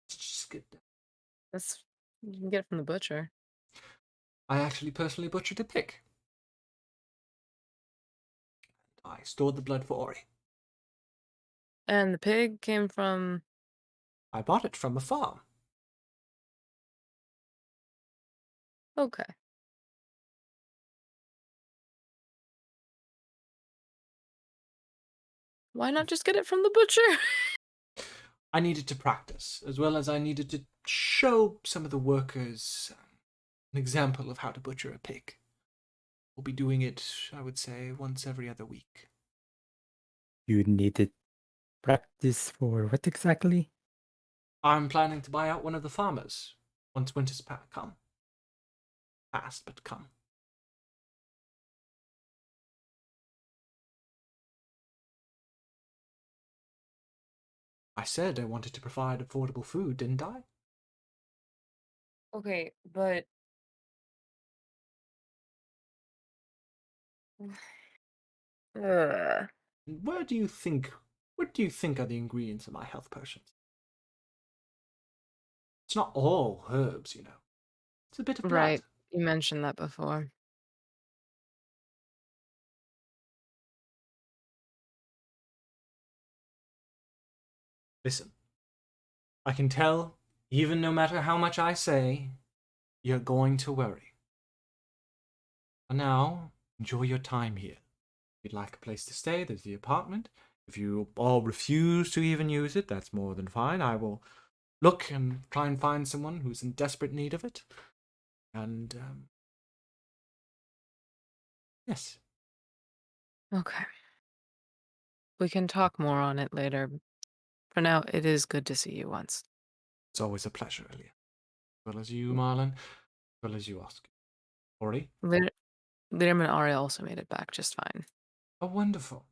Just get that. That's you can get it from the butcher. I actually personally butchered a pig. I stored the blood for Ori. And the pig came from. I bought it from a farm. Okay. Why not just get it from the butcher? I needed to practice, as well as I needed to show some of the workers an example of how to butcher a pig. We'll be doing it, I would say, once every other week. You needed practice for what exactly? I'm planning to buy out one of the farmers once winter's come. Past, but come. I said I wanted to provide affordable food, didn't I? Okay, but. Ugh. What do you think are the ingredients of my health potions? It's not all herbs, It's a bit of blood. Right. You mentioned that before. Listen, I can tell, even no matter how much I say, you're going to worry. For now, enjoy your time here. If you'd like a place to stay, there's the apartment. If you all refuse to even use it, that's more than fine. I will look and try and find someone who's in desperate need of it. And, yes. Okay. We can talk more on it later. For now, it is good to see you once. It's always a pleasure, Elia. As well as you, Marlon. As well as you, Oscar. Ori? Liam and Ari also made it back just fine. Oh, wonderful.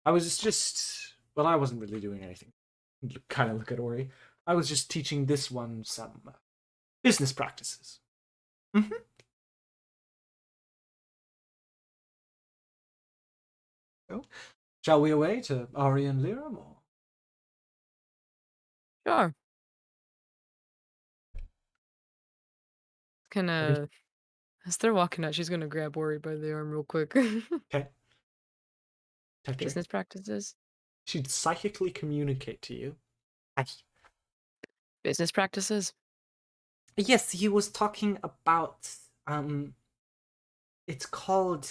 I was just... Well, I wasn't really doing anything. Kind of look at Ori. I was just teaching this one some business practices. Mm-hmm. So, shall we away to Ari and Liram, or? Sure. As they're walking out, she's gonna grab Ori by the arm real quick. Okay. Touch her. Business practices? She'd psychically communicate to you. Business practices? Yes, he was talking about it's called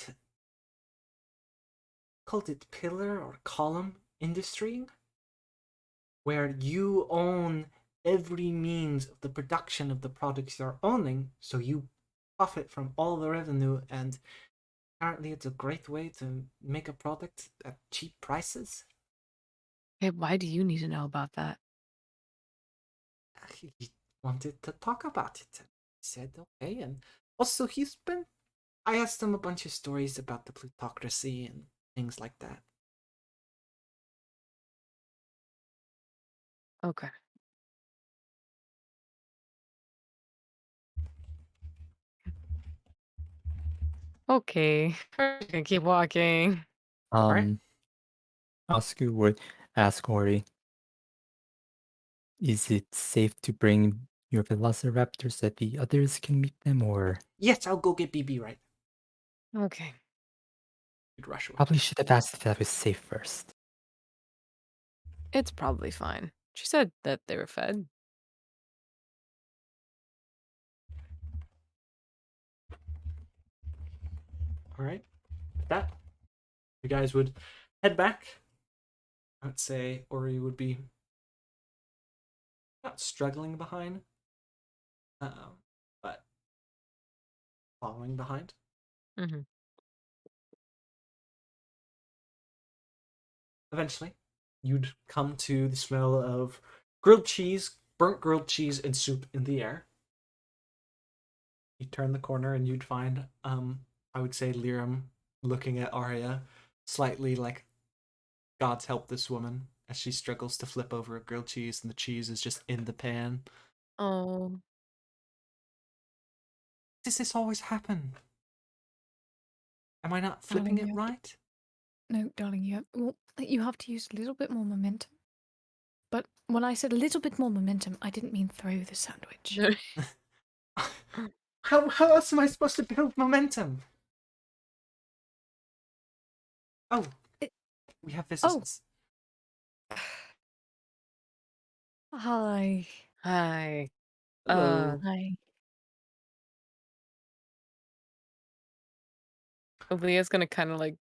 it pillar or column industry, where you own every means of the production of the products you're owning, so you profit from all the revenue, and apparently it's a great way to make a product at cheap prices. Hey, why do you need to know about that? He wanted to talk about it. I said okay, and also I asked him a bunch of stories about the plutocracy and things like that. Okay. Okay. We're gonna keep walking. Alright. Oscar would ask Ori, is it safe to bring your velociraptor so that the others can meet them, or Yes, I'll go get BB right. Okay. You'd rush away. probably should have asked if that was safe first. It's probably fine. She said that they were fed. All right. With that, you guys would head back. I would say Ori would be not struggling behind, but following behind. Mm-hmm. Eventually, you'd come to the smell of grilled cheese, burnt grilled cheese, and soup in the air. You turn the corner and you'd find, I would say, Liram looking at Arya, slightly like, God's help this woman, as she struggles to flip over a grilled cheese and the cheese is just in the pan. Oh. Does this always happen? Am I not Darling, flipping you it have to- right? No, darling, you have to use a little bit more momentum. But when I said a little bit more momentum, I didn't mean throw the sandwich. How else am I supposed to build momentum? Oh, we have visitors. Hi. Hi. Hello. Hi. Leah's gonna kind of like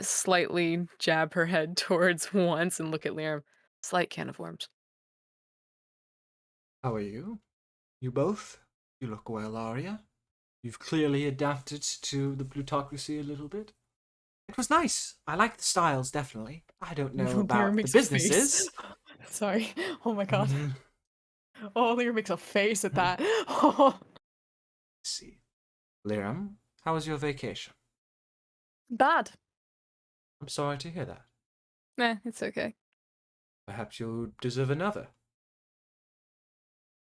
slightly jab her head towards once and look at Liam. Slight can of worms. How are you? You both? You look well, Arya. You've clearly adapted to the plutocracy a little bit. It was nice. I like the styles, definitely. I don't know Liam about the makes a face. businesses. Sorry. Oh my god. Mhm. Oh, Liam makes a face at that. Oh. Let's see. Liram, how was your vacation? Bad. I'm sorry to hear that. Nah, it's okay. Perhaps you deserve another.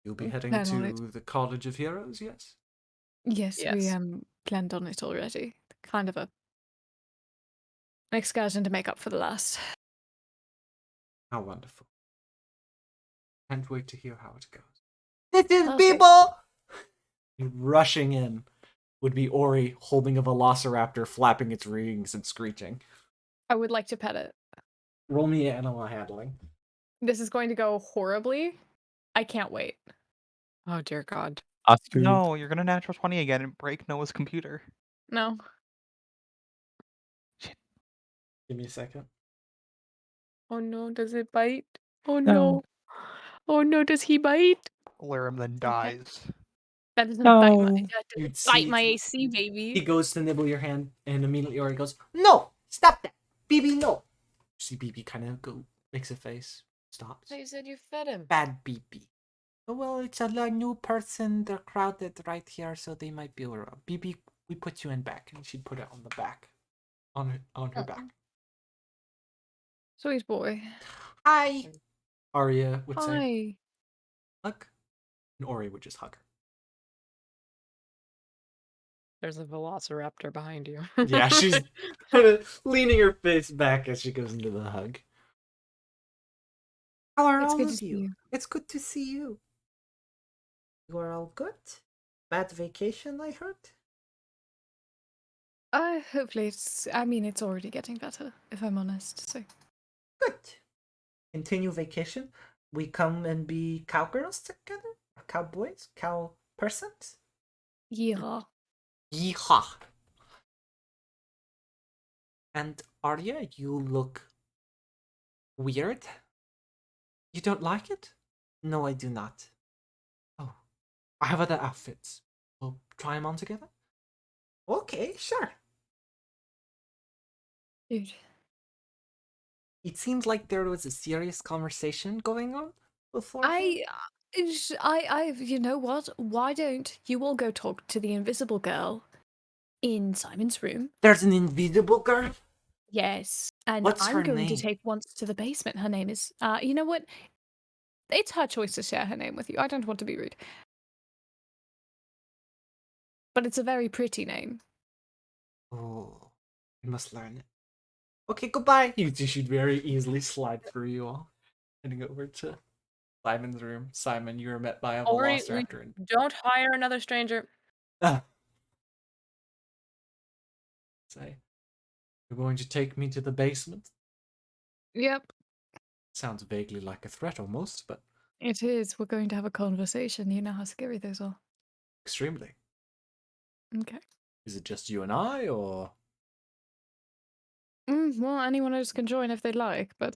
You'll be heading Plan on it. to the College of Heroes, yes? Yes, we Yes. planned on it already. Kind of an excursion to make up for the last. How wonderful. Can't wait to hear how it goes. Little Okay. people! Rushing in would be Ori holding a velociraptor, flapping its wings and screeching. I would like to pet it. Roll me animal handling. This is going to go horribly. I can't wait. Oh dear God. Ask you. No, you're gonna natural 20 again and break Noah's computer. No. Give me a second. Oh no, does it bite? Oh No. no. Oh no, does he bite? Liram then dies. That doesn't No. bite my, that You'd doesn't bite see my it- AC, baby. He goes to nibble your hand, and immediately Ori goes, "No! Stop that! BB, no!" You see BB kind of go, makes a face, stops. You said you fed him. Bad BB. Oh, well, it's a new person. They're crowded right here, so they might be around. BB, we put you in back, and she'd put it on the back, on her back. Sweet boy. Hi, Arya would say, Hi. hug, and Ori would just hug her. There's a velociraptor behind you. Yeah, she's kind of leaning her face back as she goes into the hug. How are It's all good to of see you? you. It's good to see you. You are all good? Bad vacation, I heard? Hopefully it's already getting better, if I'm honest, so. Good. Continue vacation. We come and be cowgirls together? Or cowboys? Cow persons? Yeah. Yeehaw. And Arya, you look weird. You don't like it? No, I do not. Oh, I have other outfits. We'll try them on together? Okay, sure. Dude. It seems like there was a serious conversation going on before. You know what? Why don't you all go talk to the invisible girl in Simon's room? There's an invisible girl? Yes. And What's I'm her going name? to take once to the basement. Her name is, you know what? It's her choice to share her name with you. I don't want to be rude. But it's a very pretty name. Oh, we must learn it. Okay, goodbye. She'd very easily slide through you all. Heading over to Simon's room. Simon, you were met by a Ori, we velociraptor. And... don't hire another stranger. Say, you're going to take me to the basement? Yep. Sounds vaguely like a threat almost, but It is. We're going to have a conversation. You know how scary those are. extremely. Okay. Is it just you and I, or Well, anyone else can join if they'd like, but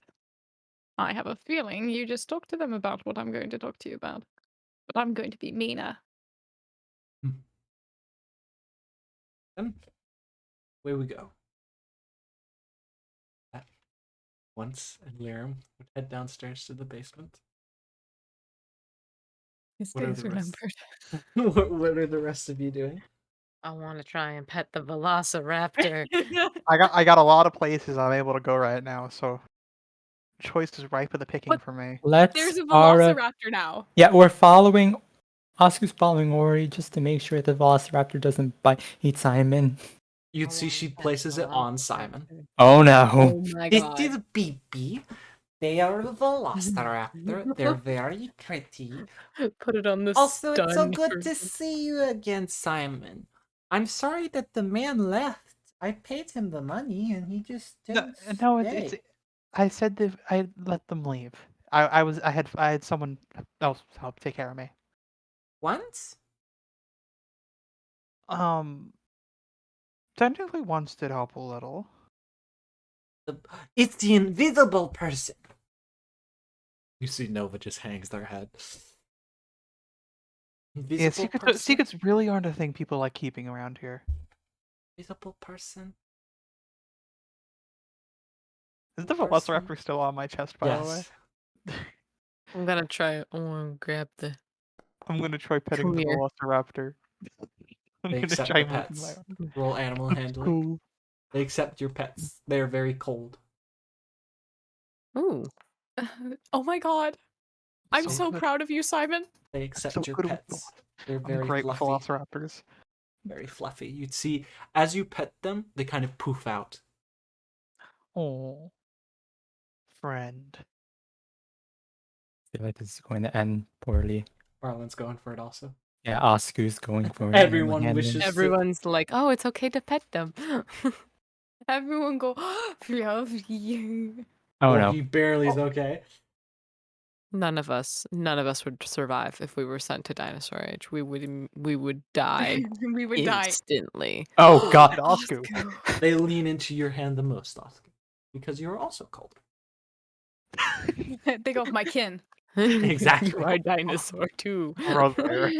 I have a feeling you just talk to them about what I'm going to talk to you about. But I'm going to be meaner. then away we go? Once and Liam would head downstairs to the basement. His What are days the rest? remembered. what are the rest of you doing? I want to try and pet the velociraptor. I got a lot of places I'm able to go right now, so choice is ripe for the picking But for me. Let's There's a Ara- velociraptor now. Yeah, we're following. Oscar's following Ori just to make sure the Velociraptor doesn't eat Simon. You'd I see wanna she pet the places it on Simon. velociraptor. Oh no. Oh my This god. is BB. They are a velociraptor. They're very pretty. Put it on the Also, it's so stun good to person. see you again, Simon. I'm sorry that the man left. I paid him the money and he just No, didn't no, stay. it's. I said that I let them leave. I had someone else help take care of me. Once? Technically, once did help a little. It's the invisible person. You see Nova just hangs their head. Yeah, Invisible person? secrets really aren't a thing people like keeping around here. Invisible person? Is the Person? Velociraptor still on my chest, by the way? Yes. I'm gonna try. I want to grab the. I'm gonna try petting Come the here. Velociraptor. I'm They gonna accept try the moving my pets. arm. Roll animal That's handling. cool. They accept your pets. They are very cold. Ooh. Oh my god. I'm So so good. proud of you, Simon. They I'm accept so your good with pets. They're I'm very great fluffy. with Velociraptors. Very fluffy. You'd see as you pet them, they kind of poof out. Oh, friend. I feel like this is going to end poorly. Marlon's going for it also. Yeah, Oscar's going for it. Everyone animal wishes- handling. Everyone's like, oh, it's okay to pet them. Everyone go, fluffy. Oh Well, no. he barely is okay. none of us would survive if we were sent to dinosaur age. We would die We would die. instantly. Oh god. Oscar. They lean into your hand the most, Oscar, because you're also cold. Think of my kin. Exactly. You are a dinosaur too. Brother.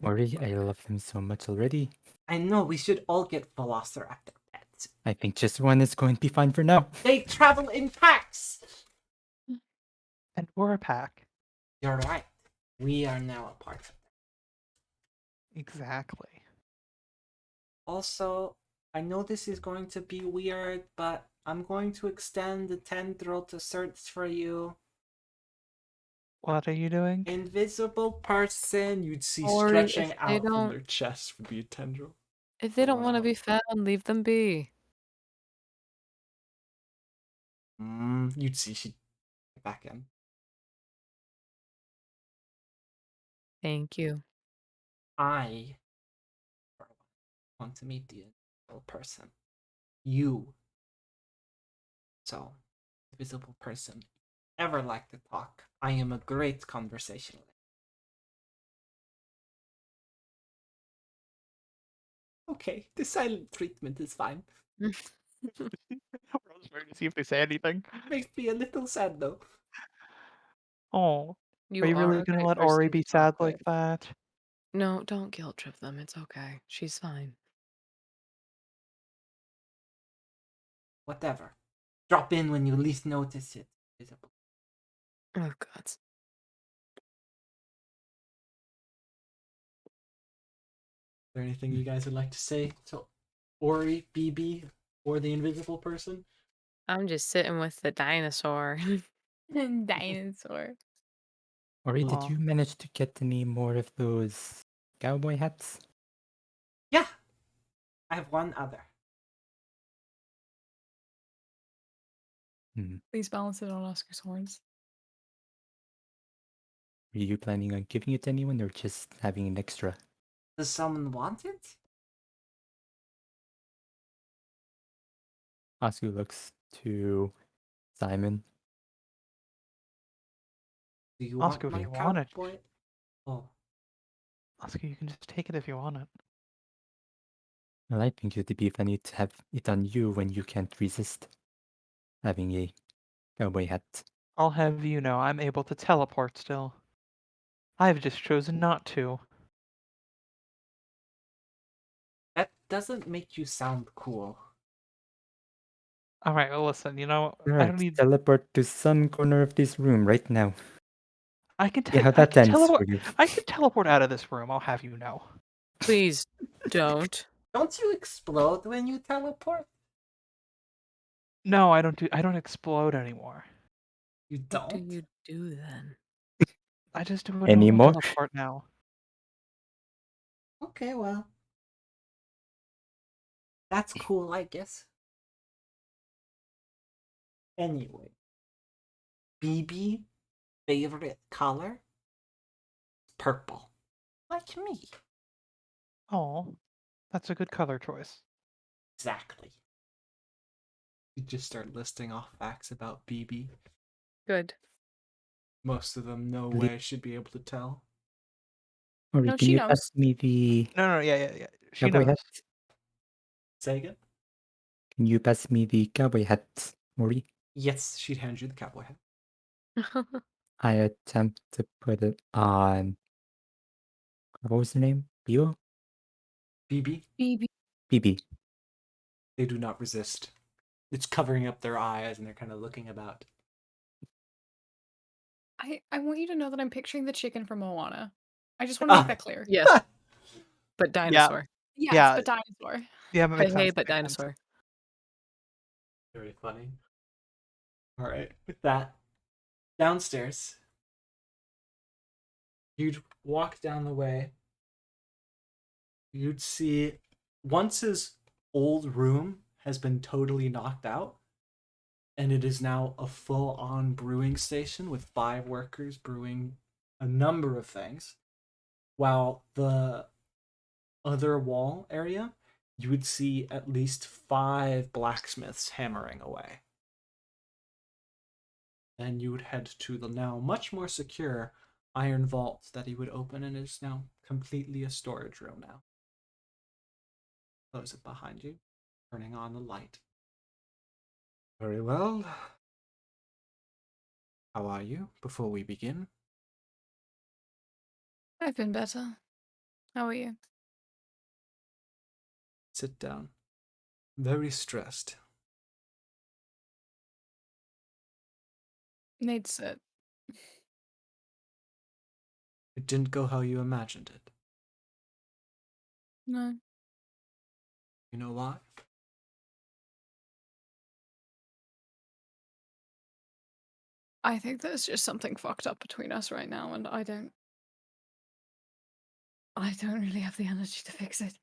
Ori, I love him so much already. I know we should all get Velociraptor pets. I think just one is going to be fine for now. They travel in packs. And we're a pack. You're right. We are now a part of them. Exactly. Also, I know this is going to be weird, but I'm going to extend the tendril to search for you. What are you doing? Invisible person, you'd see Or stretching if they out from don't- their chest would be a tendril. If they don't Going want to out. be found, leave them be. You'd see she back in. Thank you. I want to meet the invisible person. You. So, invisible person. Ever like to talk? I am a great conversationalist. Okay, the silent treatment is fine. Rosemary to see if they say anything. Makes me a little sad though. Oh, You are you really a gonna great let Ori person be to talk sad like with. that? No, don't guilt trip them. It's okay. She's fine. Whatever. Drop in when you least notice it. Visible. Oh god. Is there anything you guys would like to say to Ori, BB, or the invisible person? I'm just sitting with the dinosaur. Dinosaur. Ori, did Aw. you manage to get any more of those cowboy hats? Yeah. I have one other. Please balance it on Oscar's horns. Were you planning on giving it to anyone or just having an extra? Does someone want it? Oscar looks to Simon. Do you Oscar, want if my you want it. cowboy? Oh, Oscar, you can just take it if you want it. Well, I think it'd be funny to have it on you when you can't resist having a cowboy hat. I'll have you know I'm able to teleport still. I've just chosen not to. that doesn't make you sound cool. Alright, well listen, I don't Alright, need teleport to some corner of this room right now. I can See how I that can ends teleport for you. I can teleport out of this room, I'll have you know. Please don't. Don't you explode when you teleport? No, I don't explode anymore. You What do don't? you do then? I just do a normal Anymore? teleport now. Okay, well. That's cool, I guess. Anyway. BB favorite color? Purple. Like me. Oh, that's a good color choice. Exactly. You just start listing off facts about BB. Good. Most of them, no Li- way should be able to tell. Ori, No, can she you knows. pass me the No, yeah. She cowboy knows. hat? Say again? Can you pass me the cowboy hat, Ori? Yes, she'd hand you the cowboy hat. I attempt to put it on. What was her name? Bio? BB, BB. BB. they do not resist. It's covering up their eyes and they're kind of looking about. I want you to know that I'm picturing the chicken from Moana. I just want to make that clear. Yes, but dinosaur. Yes, Yeah. but dinosaur. Yeah, that Hey, makes hey, sense. but Makes sense. dinosaur. Very funny. All right, with that, downstairs, you'd walk down the way. You'd see once his old room has been totally knocked out, and it is now a full-on brewing station with 5 workers brewing a number of things, while the other wall area, you would see at least 5 blacksmiths hammering away. Then you would head to the now much more secure iron vault that he would open and is now completely a storage room now. Close it behind you, turning on the light. Very well. How are you before we begin? I've been better. How are you? Sit down. Very stressed. Nate said. It didn't go how you imagined it. No. You know why? I think there's just something fucked up between us right now, and I don't really have the energy to fix it.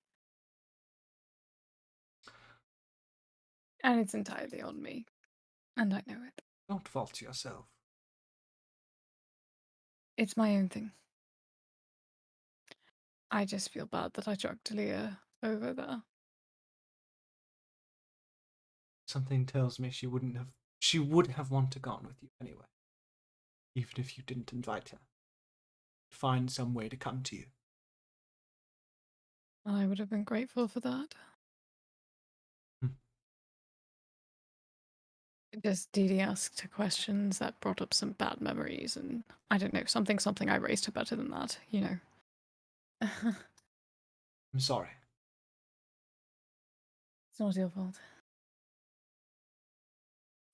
And it's entirely on me. And I know it. Don't fault yourself. It's my own thing. I just feel bad that I chucked Leah over there. Something tells me she would have wanted to gone with you anyway. Even if you didn't invite her. Find some way to come to you. I would have been grateful for that. Just Dee Dee asked her questions that brought up some bad memories, and I don't know, something I raised her better than that, you know. I'm sorry. It's not your fault.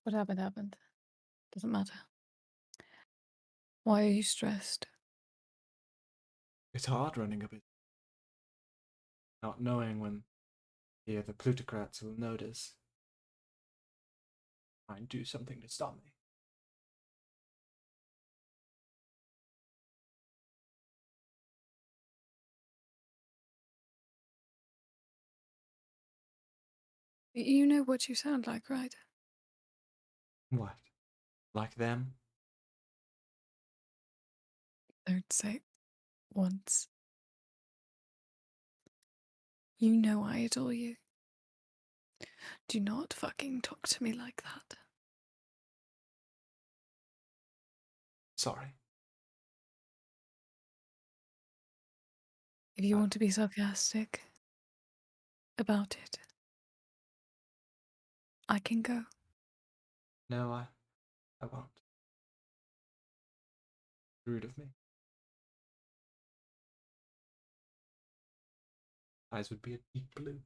What happened happened. Doesn't matter. Why are you stressed? It's hard running a bit. Not knowing when the other plutocrats will notice. Try and do something to stop me. You know what you sound like, right? What? Like them? Don't say it once. You know I adore you. Do not fucking talk to me like that. Sorry. If you want to be sarcastic about it, I can go. No, I won't. Rude of me. Eyes would be a deep blue.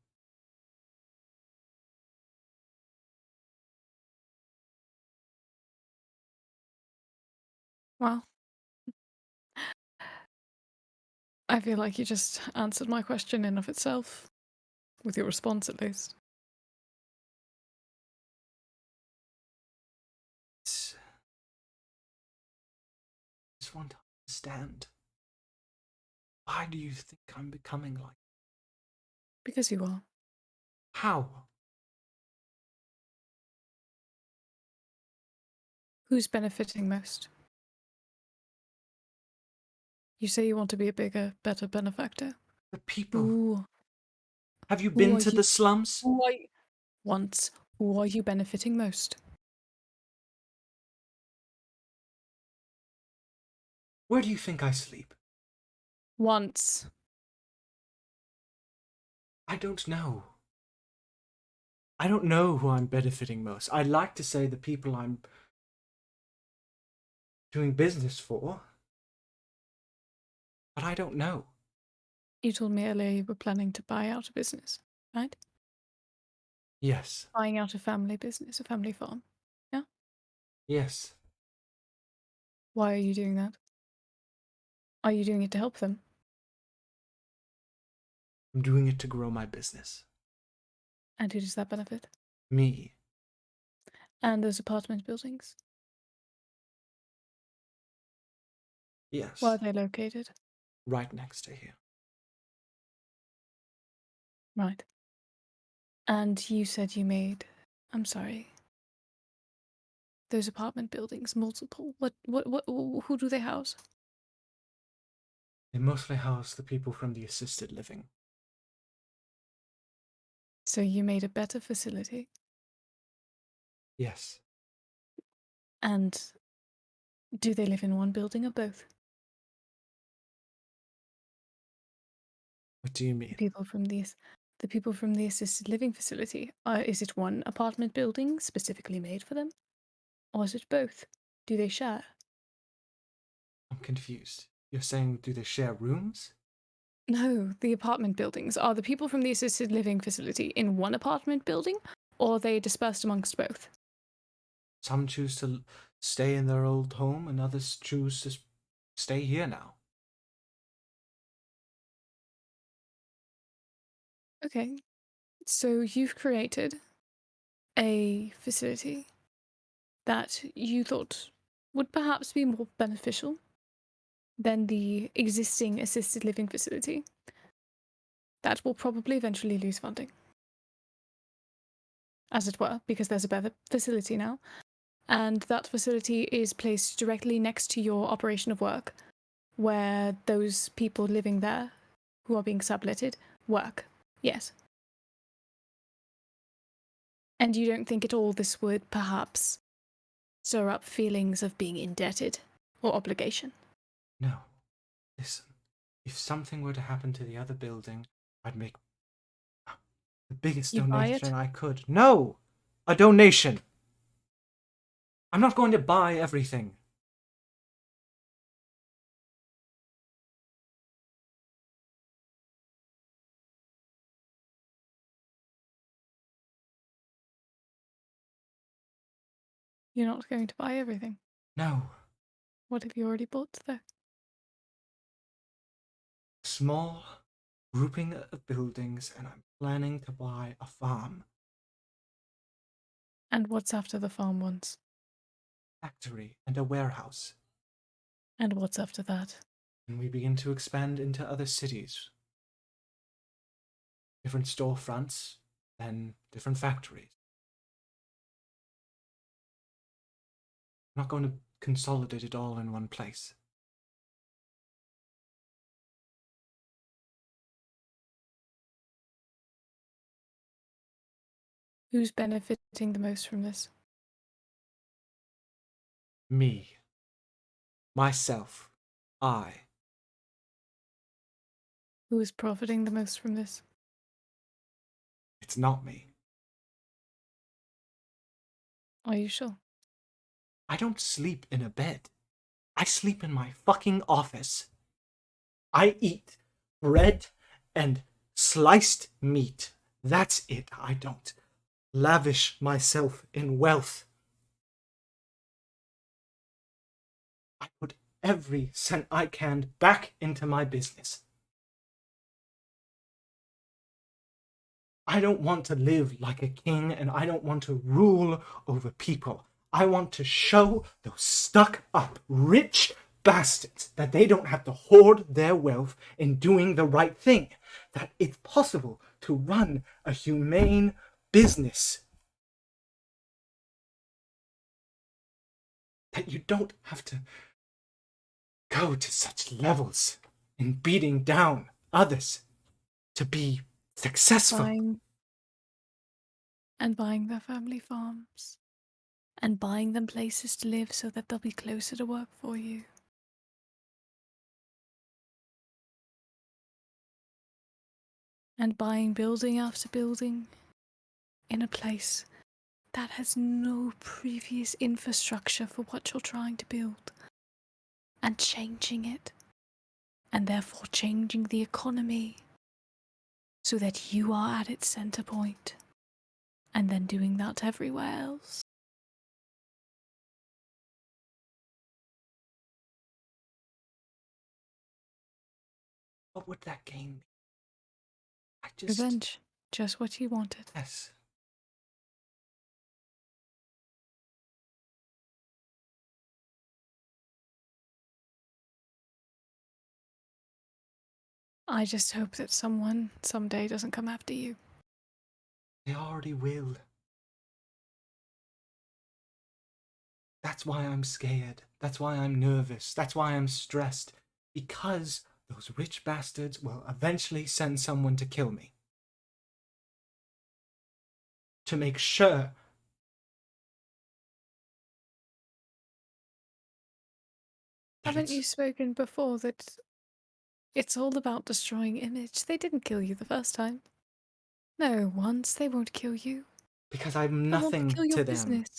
Well, I feel like you just answered my question in of itself, with your response at least. Just want to understand. Why do you think I'm becoming like? Because you are. How? Who's benefiting most? You say you want to be a bigger, better benefactor. The people. Who Have you Who been are to you- the slums? who are you, once? Who are you benefiting most? Where do you think I sleep? Once. I don't know. I don't know who I'm benefiting most. I'd like to say the people I'm doing business for, but I don't know. You told me earlier you were planning to buy out a business, right? Yes. Buying out a family business, a family farm. Yes. Why are you doing that? Are you doing it to help them? I'm doing it to grow my business. And who does that benefit? Me. And those apartment buildings? Yes. Where are they located? Right next to here. Right. And you said you made. I'm sorry. Those apartment buildings, multiple. Who do they house? They mostly house the people from the assisted living. So you made a better facility. Yes. And do they live in one building or both? What do you mean? The people from the assisted living facility. Is it one apartment building specifically made for them? Or is it both? Do they share? I'm confused. You're saying do they share rooms? No, the apartment buildings. Are the people from the assisted living facility in one apartment building, or are they dispersed amongst both? Some choose to stay in their old home and others choose to stay here now. Okay, so you've created a facility that you thought would perhaps be more beneficial than the existing assisted living facility. That will probably eventually lose funding, as it were, because there's a better facility now. And that facility is placed directly next to your operation of work, where those people living there who are being subletted work. Yes. And you don't think at all this would perhaps stir up feelings of being indebted or obligation? No. Listen, if something were to happen to the other building, I'd make the biggest You'd buy donation it? I could. No! A donation! I'm not going to buy everything. You're not going to buy everything. No. What have you already bought, though? Small grouping of buildings, and I'm planning to buy a farm, And what's after the farm ones? factory, and a warehouse. And what's after that? And we begin to expand into other cities. Different storefronts, then different factories. I'm not going to consolidate it all in one place. Who's benefiting the most from this? Me. Myself. I. Who is profiting the most from this? It's not me. Are you sure? I don't sleep in a bed. I sleep in my fucking office. I eat bread and sliced meat. That's it. I don't lavish myself in wealth. I put every cent I can back into my business. I don't want to live like a king, and I don't want to rule over people. I want to show those stuck-up rich bastards that they don't have to hoard their wealth in doing the right thing, that it's possible to run a humane business, that you don't have to go to such levels in beating down others to be successful. Buying their family farms. And buying them places to live so that they'll be closer to work for you. And buying building after building in a place that has no previous infrastructure for what you're trying to build. And changing it. And therefore changing the economy so that you are at its center point. And then doing that everywhere else. What would that gain me? I just... Revenge. Just what you wanted. Yes. I just hope that someone someday doesn't come after you. They already will. That's why I'm scared. That's why I'm nervous. That's why I'm stressed. Because those rich bastards will eventually send someone to kill me. To make sure. Haven't you spoken before that it's all about destroying image? They didn't kill you the first time. No, once they won't kill you. Because I'm They'll want nothing to kill your to them. business.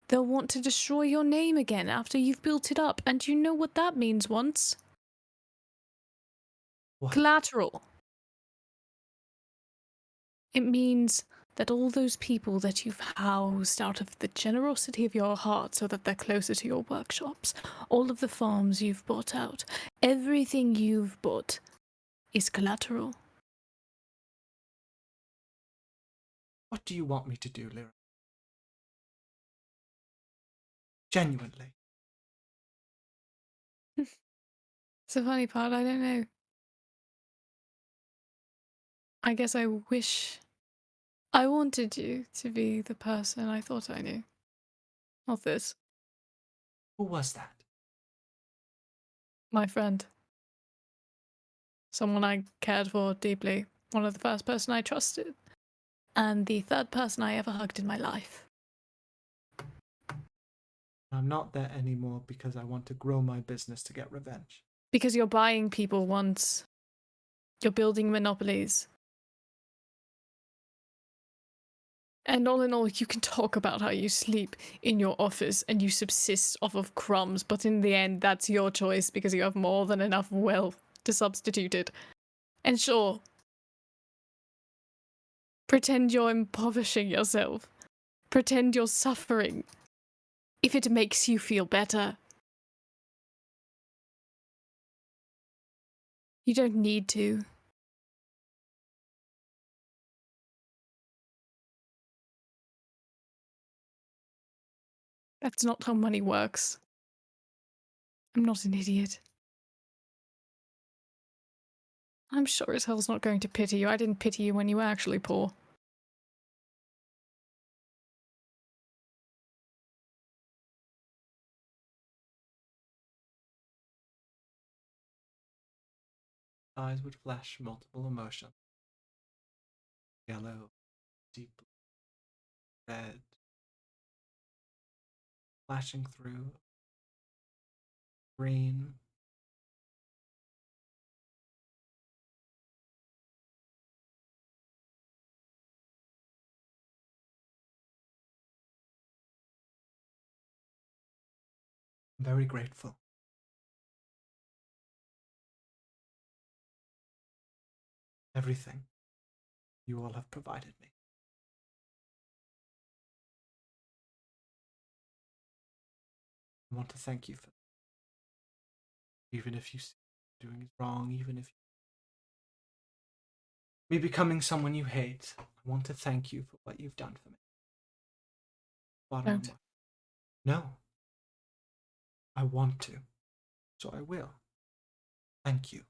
They'll want to destroy your name again after you've built it up, and you know what that means once? What? Collateral. It means that all those people that you've housed out of the generosity of your heart so that they're closer to your workshops, all of the farms you've bought out, everything you've bought is collateral. What do you want me to do, Lyra? Genuinely. It's the funny part, I don't know. I guess I wish I wanted you to be the person I thought I knew. Not this. Who was that? My friend. Someone I cared for deeply. One of the first person I trusted. And the third person I ever hugged in my life. I'm not there anymore because I want to grow my business to get revenge. Because you're buying people once. You're building monopolies. And all in all, you can talk about how you sleep in your office and you subsist off of crumbs, but in the end, that's your choice because you have more than enough wealth to substitute it. And sure, pretend you're impoverishing yourself. Pretend you're suffering. If it makes you feel better. You don't need to. That's not how money works. I'm not an idiot. I'm sure as hell's not going to pity you. I didn't pity you when you were actually poor. Eyes would flash multiple emotions. Yellow, deep blue, red, flashing through, green. I'm very grateful. Everything you all have provided me. I want to thank you for even if you see doing is wrong, even if me becoming someone you hate. I want to thank you for what you've done for me. Bottom of Don't. my No. I want to. So I will. Thank you.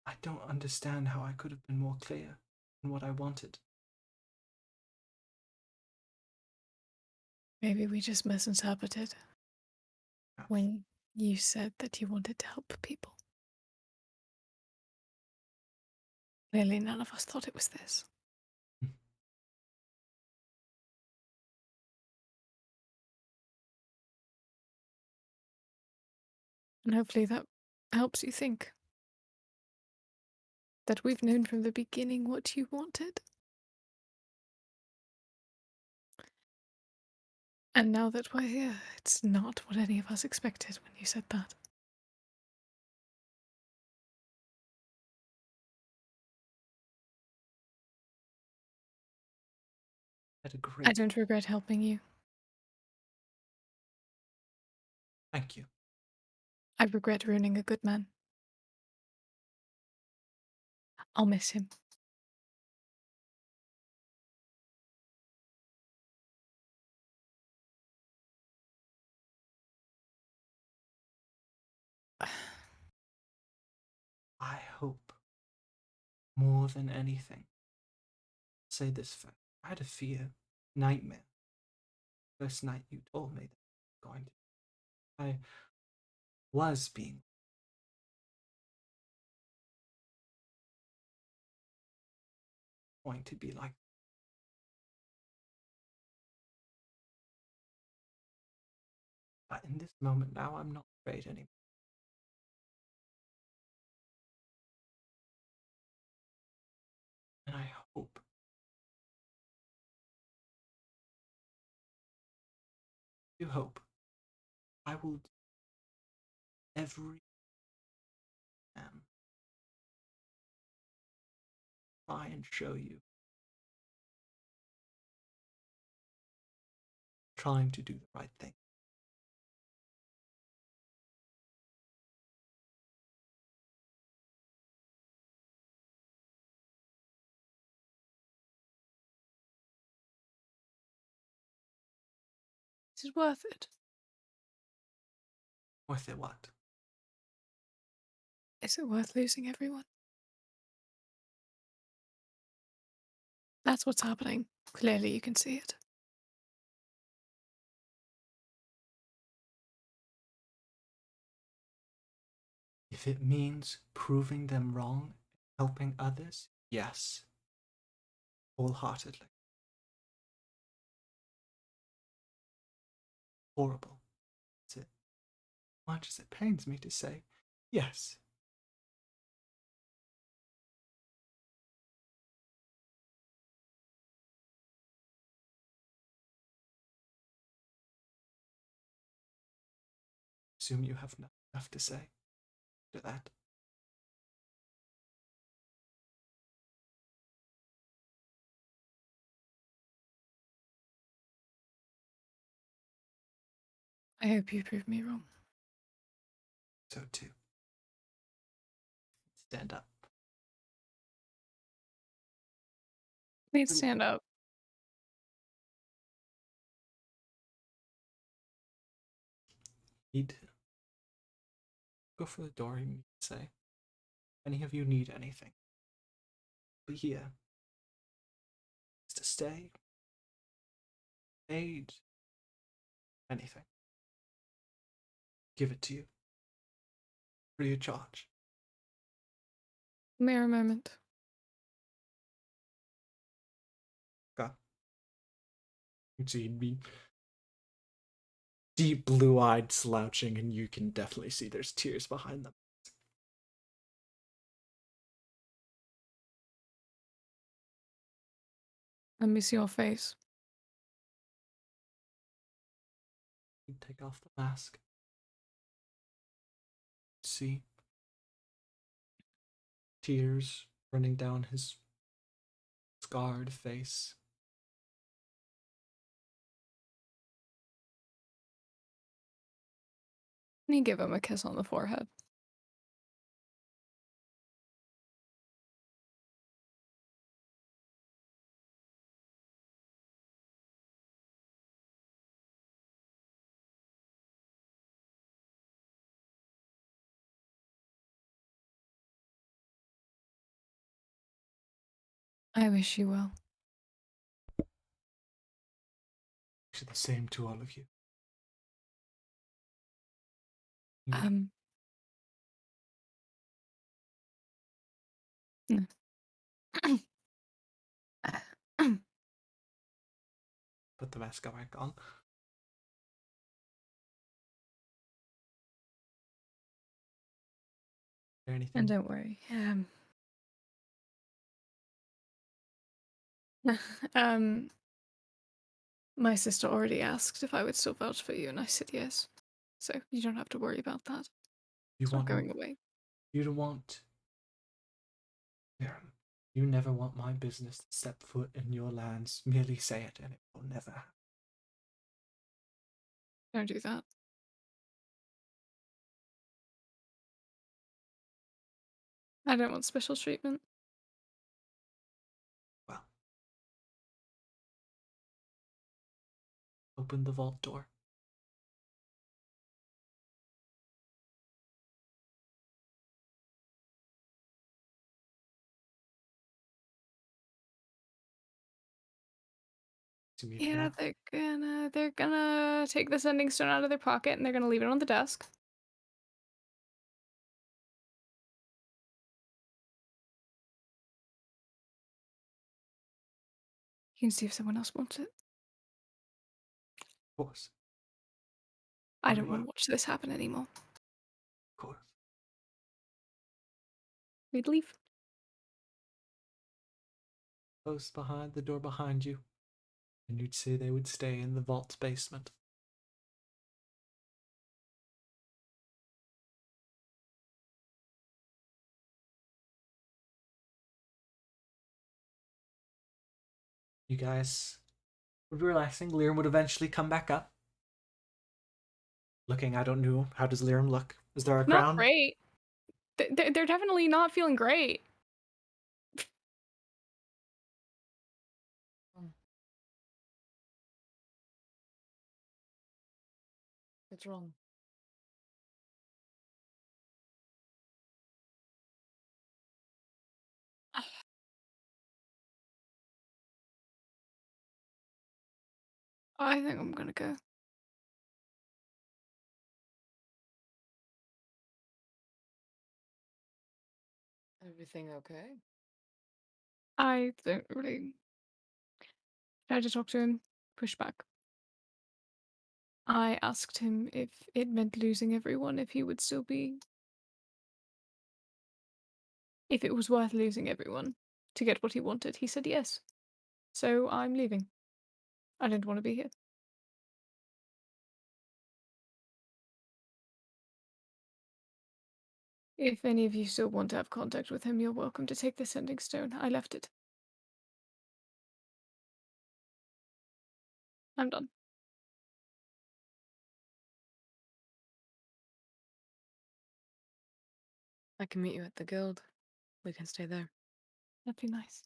I don't understand how I could have been more clear in what I wanted. Maybe we just misinterpreted when you said that you wanted to help people. Clearly, none of us thought it was this. And hopefully that helps you think that we've known from the beginning what you wanted. And now that we're here, it's not what any of us expected when you said that. Had a I great. don't regret helping you. Thank you. I regret ruining a good man. I'll miss him. I hope more than anything. Say this first. I had a fear, nightmare. First night you told me that I was going to. I was being going to be like. But in this moment now, I'm not afraid anymore. And I hope you hope I will do every can try and show you trying to do the right thing. Is it worth it? Worth it what? Is it worth losing everyone? That's what's happening. Clearly, you can see it. If it means proving them wrong, helping others, yes. Wholeheartedly. Horrible. Is it? Much as it pains me to say, yes. Assume you have enough to say to that. I hope you prove me wrong. So too. Stand up. Please stand up. He'd go for the door and say, any of you need anything, be here. Is to stay, aid, anything. Give it to you. Free of charge. Mere moment. God. You'd see he'd be deep blue-eyed slouching, and you can definitely see there's tears behind them. Let me see your face. You take off the mask. See tears running down his scarred face. And you give him a kiss on the forehead. I wish you well. Actually, the same to all of you. You No. put the mask back on. Is there anything? And don't worry. Um, my sister already asked if I would still vouch for you, and I said yes. So you don't have to worry about that. You It's not want going away. you to want. Lirim, you never want my business to step foot in your lands. Merely say it, and it will never happen. Don't do that. I don't want special treatment. Well, open the vault door. Yeah, they're gonna take the sending stone out of their pocket and they're gonna leave it on the desk. You can see if someone else wants it. Of course, I Very don't want well. to watch this happen anymore. of course. We'd leave. Close behind the door behind you, and you'd say they would stay in the vault's basement. You guys would be relaxing. Lirim would eventually come back up. Looking, I don't know. How does Lirim look? Is there a Not crown? great. They're definitely not feeling great. What's wrong? I think I'm gonna go. Everything okay? I don't really try to talk to him. Push back. I asked him if it meant losing everyone, if he would still be. If it was worth losing everyone to get what he wanted. He said yes. So I'm leaving. I didn't want to be here. If any of you still want to have contact with him, you're welcome to take the sending stone. I left it. I'm done. I can meet you at the guild. We can stay there. That'd be nice.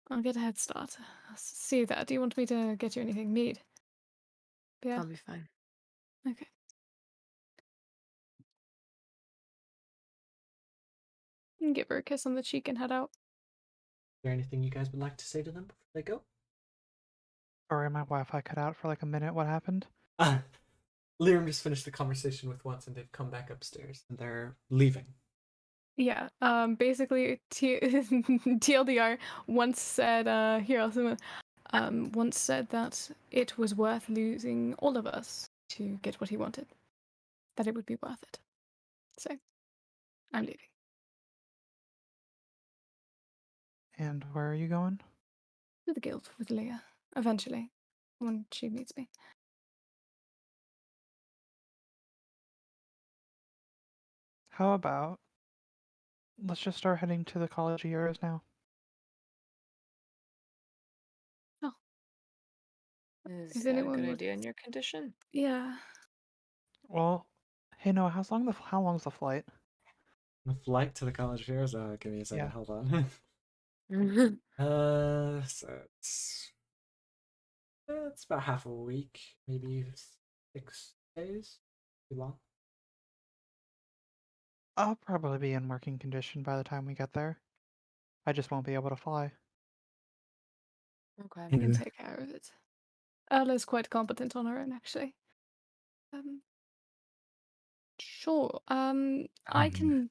I'll get a head start. I'll see you there. Do you want me to get you anything? Mead? Yeah. I'll be fine. Okay. You can give her a kiss on the cheek and head out. Is there anything you guys would like to say to them before they go? Sorry, my Wi-Fi cut out for like a minute. What happened? Lirim just finished the conversation with Watson. They've come back upstairs and they're leaving. Yeah. Basically, TLDR once said. Here also. Once said that it was worth losing all of us to get what he wanted. That it would be worth it. So, I'm leaving. And where are you going? To the guild with Leah, eventually, when she meets me. How about let's just start heading to the College of Heroes now? Is Is that a anyone good would- idea in your condition? Yeah. Well, hey Noah, how long's the flight? The flight to the College of Heroes. Give me a second. Yeah. Hold on. Mhm. So it's about half a week, maybe 6 days. Too long. I'll probably be in working condition by the time we get there. I just won't be able to fly. Okay. I can Yeah. take care of it. Erla's quite competent on her own, actually. Sure. I can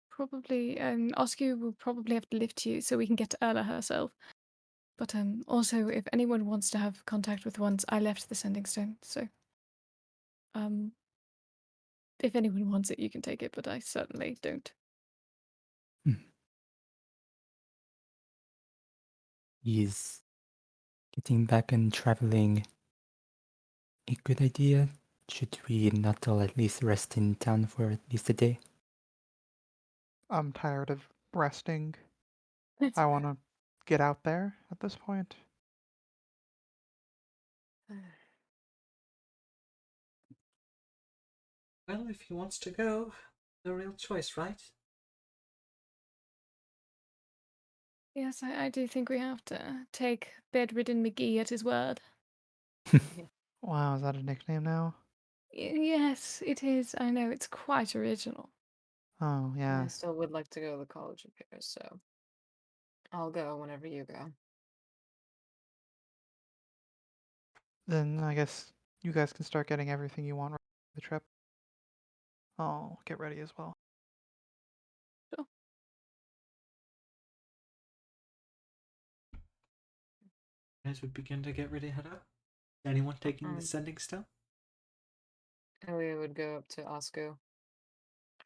probably. Oscar will probably have to lift you so we can get to Erla herself. But also, if anyone wants to have contact with ones, I left the sending stone, so if anyone wants it, you can take it, but I certainly don't. Is getting back and traveling a good idea? Should we not all at least rest in town for at least a day? I'm tired of resting. That's I want to get out there at this point. Well, if he wants to go, no real choice, right? Yes, I do think we have to take bedridden McGee at his word. Wow, is that a nickname now? Yes, it is. I know, it's quite original. Oh, yeah. I still would like to go to the College of Heroes, so I'll go whenever you go. Then I guess you guys can start getting everything you want for the trip. I'll get ready as well. Sure. As we begin to get ready to head out, is anyone taking the sending stone? Elia would go up to Osco.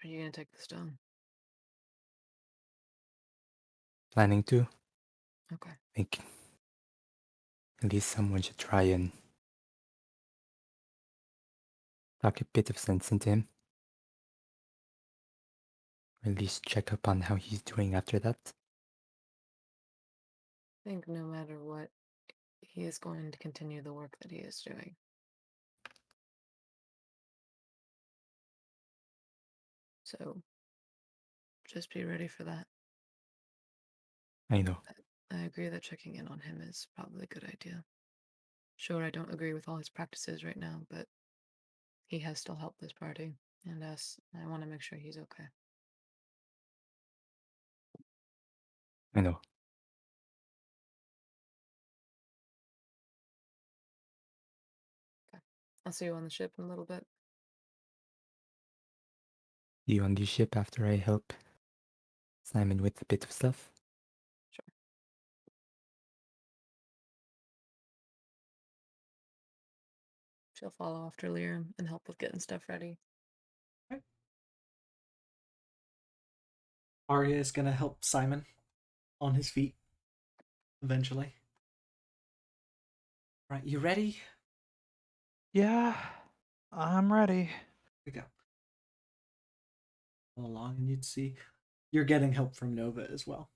Are you gonna take the stone? Planning to? Okay. Think at least someone should try and talk a bit of sense into him. Or at least check up on how he's doing after that. I think no matter what, he is going to continue the work that he is doing. So just be ready for that. I know. I agree that checking in on him is probably a good idea. Sure, I don't agree with all his practices right now, but he has still helped this party and us. I want to make sure he's okay. I know. Okay. I'll see you on the ship in a little bit. See you on the ship after I help Simon with a bit of stuff. Sure. She'll follow after Lear and help with getting stuff ready. Arya is gonna help Simon on his feet eventually. Right, you ready? Yeah, I'm ready. We go. Along, and you'd see you're getting help from Nova as well.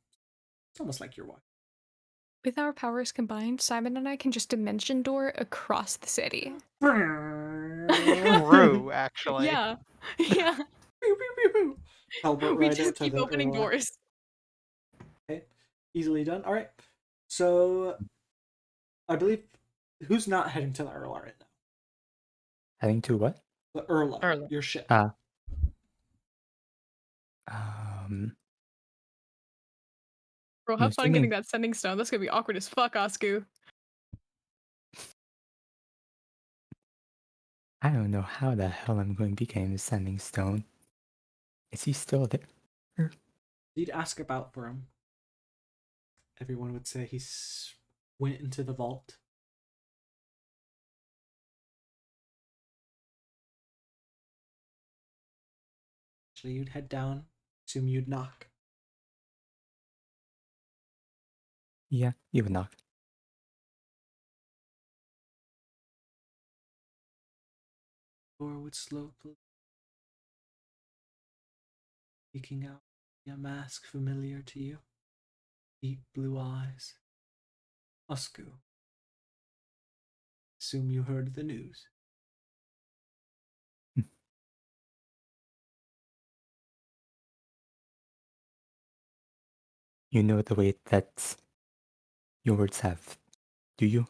It's almost like you're watching. With our powers combined, Simon and I can just dimension door across the city. True, actually. Yeah. Yeah. Teleport We right just out to keep the opening Urla. doors. Okay, easily done. All right. So, I believe who's not heading to the Urla right now? Heading to what? The Urla, Urla. your ship. Bro, I'm have fun getting assuming that sending stone. That's gonna be awkward as fuck, Oscu. I don't know how the hell I'm going to become a sending stone. Is he still there? You'd ask about for him. Everyone would say he went into the vault. Actually, you'd head down. Assume you'd knock. Yeah, you would knock. Door would slowly peeking out. A mask familiar to you. Deep blue eyes. Oscu. Assume you heard the news. You know the weight that your words have, do you?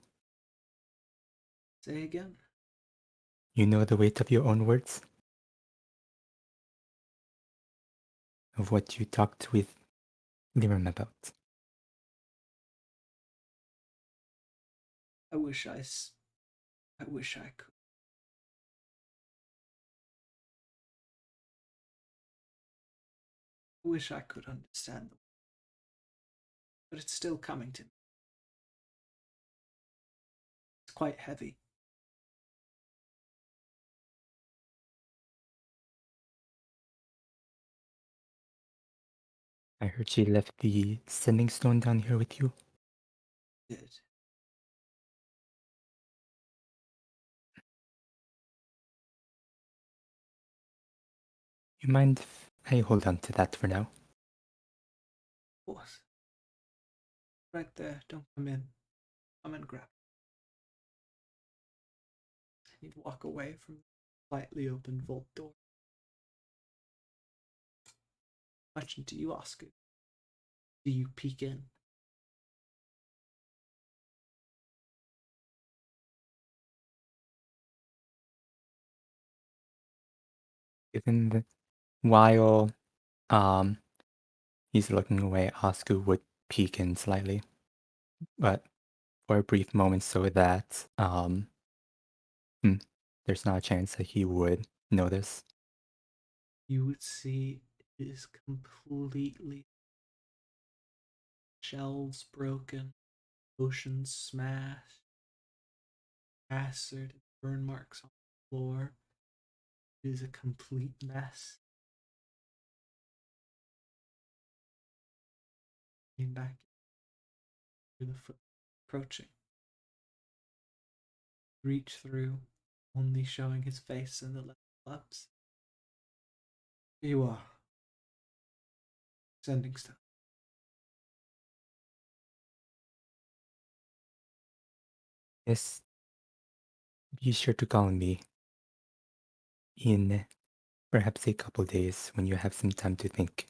Say again. You know the weight of your own words? Of what you talked with Liram about? I wish I wish I could. I wish I could understand them. But it's still coming to me. It's quite heavy. I heard she left the sending stone down here with you. Did. You mind if I hold on to that for now? Of course. Right there. Don't come in. Come and grab. He'd walk away from the slightly open vault door. Question to you, Oscar. Do you peek in? Even while um he's looking away, Oscar would peek in slightly, but for a brief moment, so that there's not a chance that he would notice. You would see it is completely shelves broken, oceans smashed, acid, burn marks on the floor. It is a complete mess. Came back to the foot approaching. Reach through, only showing his face and the leather gloves. Here you are. Sending stone. Yes, be sure to call me in perhaps a couple days when you have some time to think.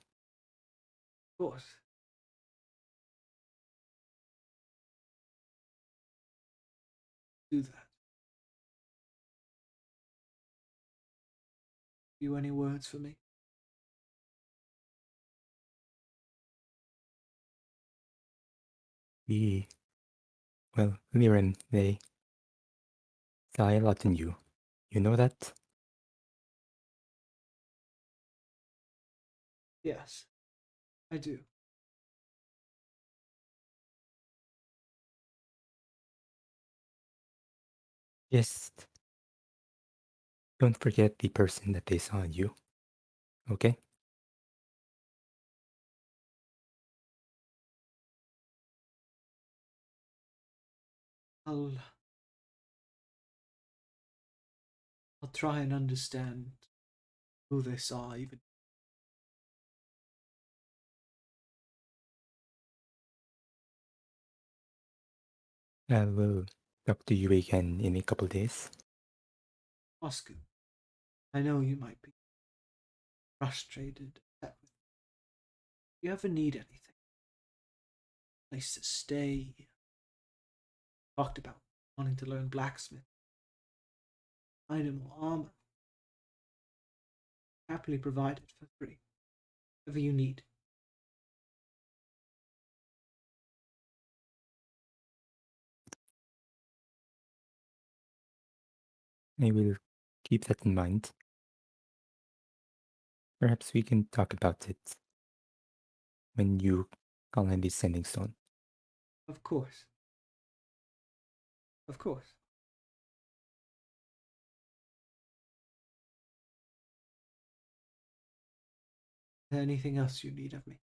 Of course. Do that. You any words for me? The well, Liren, they saw a lot in you. You know that? Yes, I do. Just don't forget the person that they saw in you. Okay? I'll I'll try and understand who they saw even. I will talk to you again in a couple days. Oscar, I know you might be frustrated, upset with me. If you ever need anything, place to stay, talked about wanting to learn blacksmith, item or armor, happily provided for free. Whatever you need. I will keep that in mind. Perhaps we can talk about it when you call in the sending stone. Of course. Of course. Is there anything else you need of me?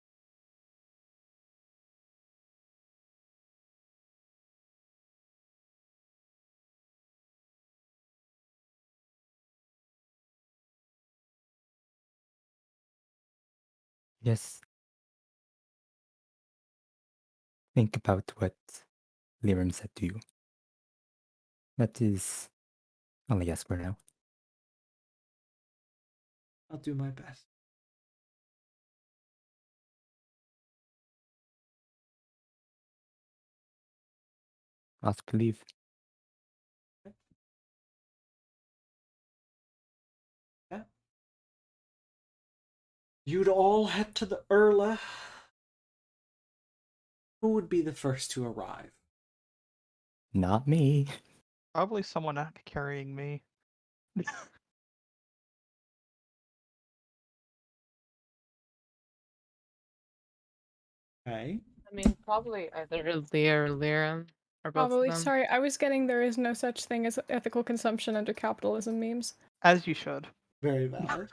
Just think about what Lirim said to you. That is all I ask for now. I'll do my best. Ask to leave. Yeah. You'd all head to the Urla. Who would be the first to arrive? Not me. Probably someone carrying me. Okay. I mean, probably either Lear or Liram, or both Probably. of them. Sorry, I was getting there is no such thing as ethical consumption under capitalism memes. As you should. Very valid.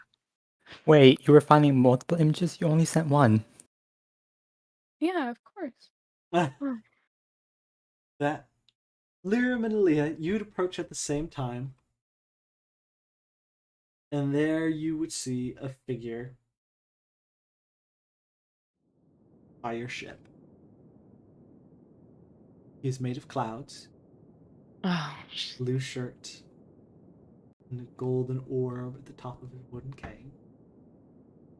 Wait, you were finding multiple images? You only sent one. Yeah, of course. That Lirim and Aaliyah, you'd approach at the same time. And there you would see a figure by your ship. He is made of clouds, Oh, blue shirt, and a golden orb at the top of his wooden cane.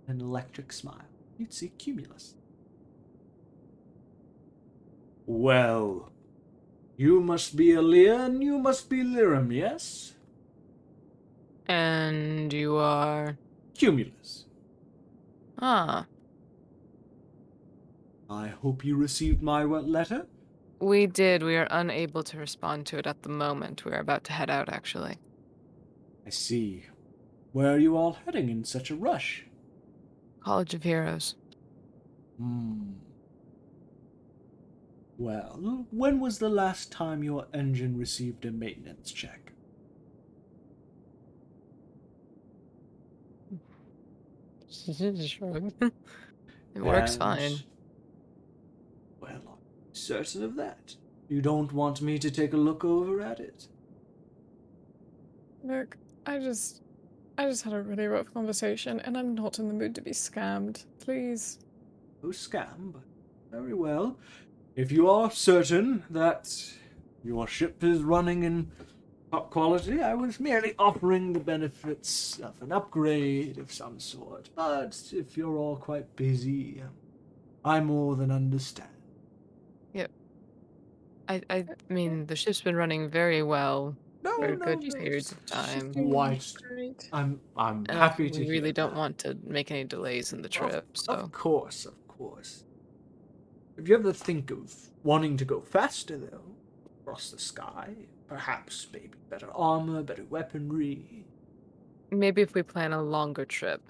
An electric smile. You'd see Cumulus. Well, you must be Aaliyah and you must be Lirim, yes? and you are. Cumulus. Ah, I hope you received my letter. we did. We are unable to respond to it at the moment. We are about to head out, actually. I see. Where are you all heading in such a rush? College of Heroes. Well, when was the last time your engine received a maintenance check? Shrug. It works And- fine. Well, I'm certain of that. You don't want me to take a look over at it? Look, I just had a really rough conversation, and I'm not in the mood to be scammed. Please. No scam, but very well. If you are certain that your ship is running in top quality, I was merely offering the benefits of an upgrade of some sort. But if you're all quite busy, I more than understand. I mean, the ship's been running very well No, for no, good no. periods of time. Why? Great. I'm And happy to we hear really don't that. want to make any delays in the trip, so. Of course, of course. If you ever think of wanting to go faster, though, across the sky, perhaps maybe better armor, better weaponry. Maybe if we plan a longer trip.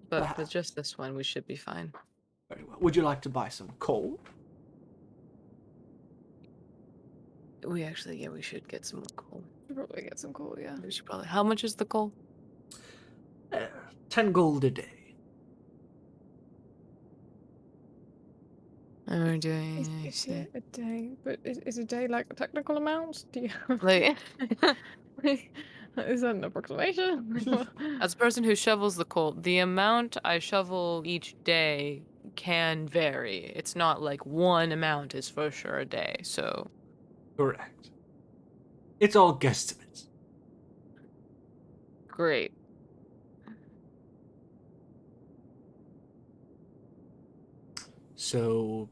But for Perhaps. just this one, we should be fine. Very well. Would you like to buy some coal? We actually, yeah, we should get some coal. Should probably get some coal, yeah. We should probably. How much is the coal? 10 gold a day. And we're doing. I Is see. it a day? But is a day like a technical amount? Do you have Like, is that an approximation? as a person who shovels the coal, the amount I shovel each day can vary. It's not like one amount is for sure a day. So Correct. It's all guesstimates. great. So,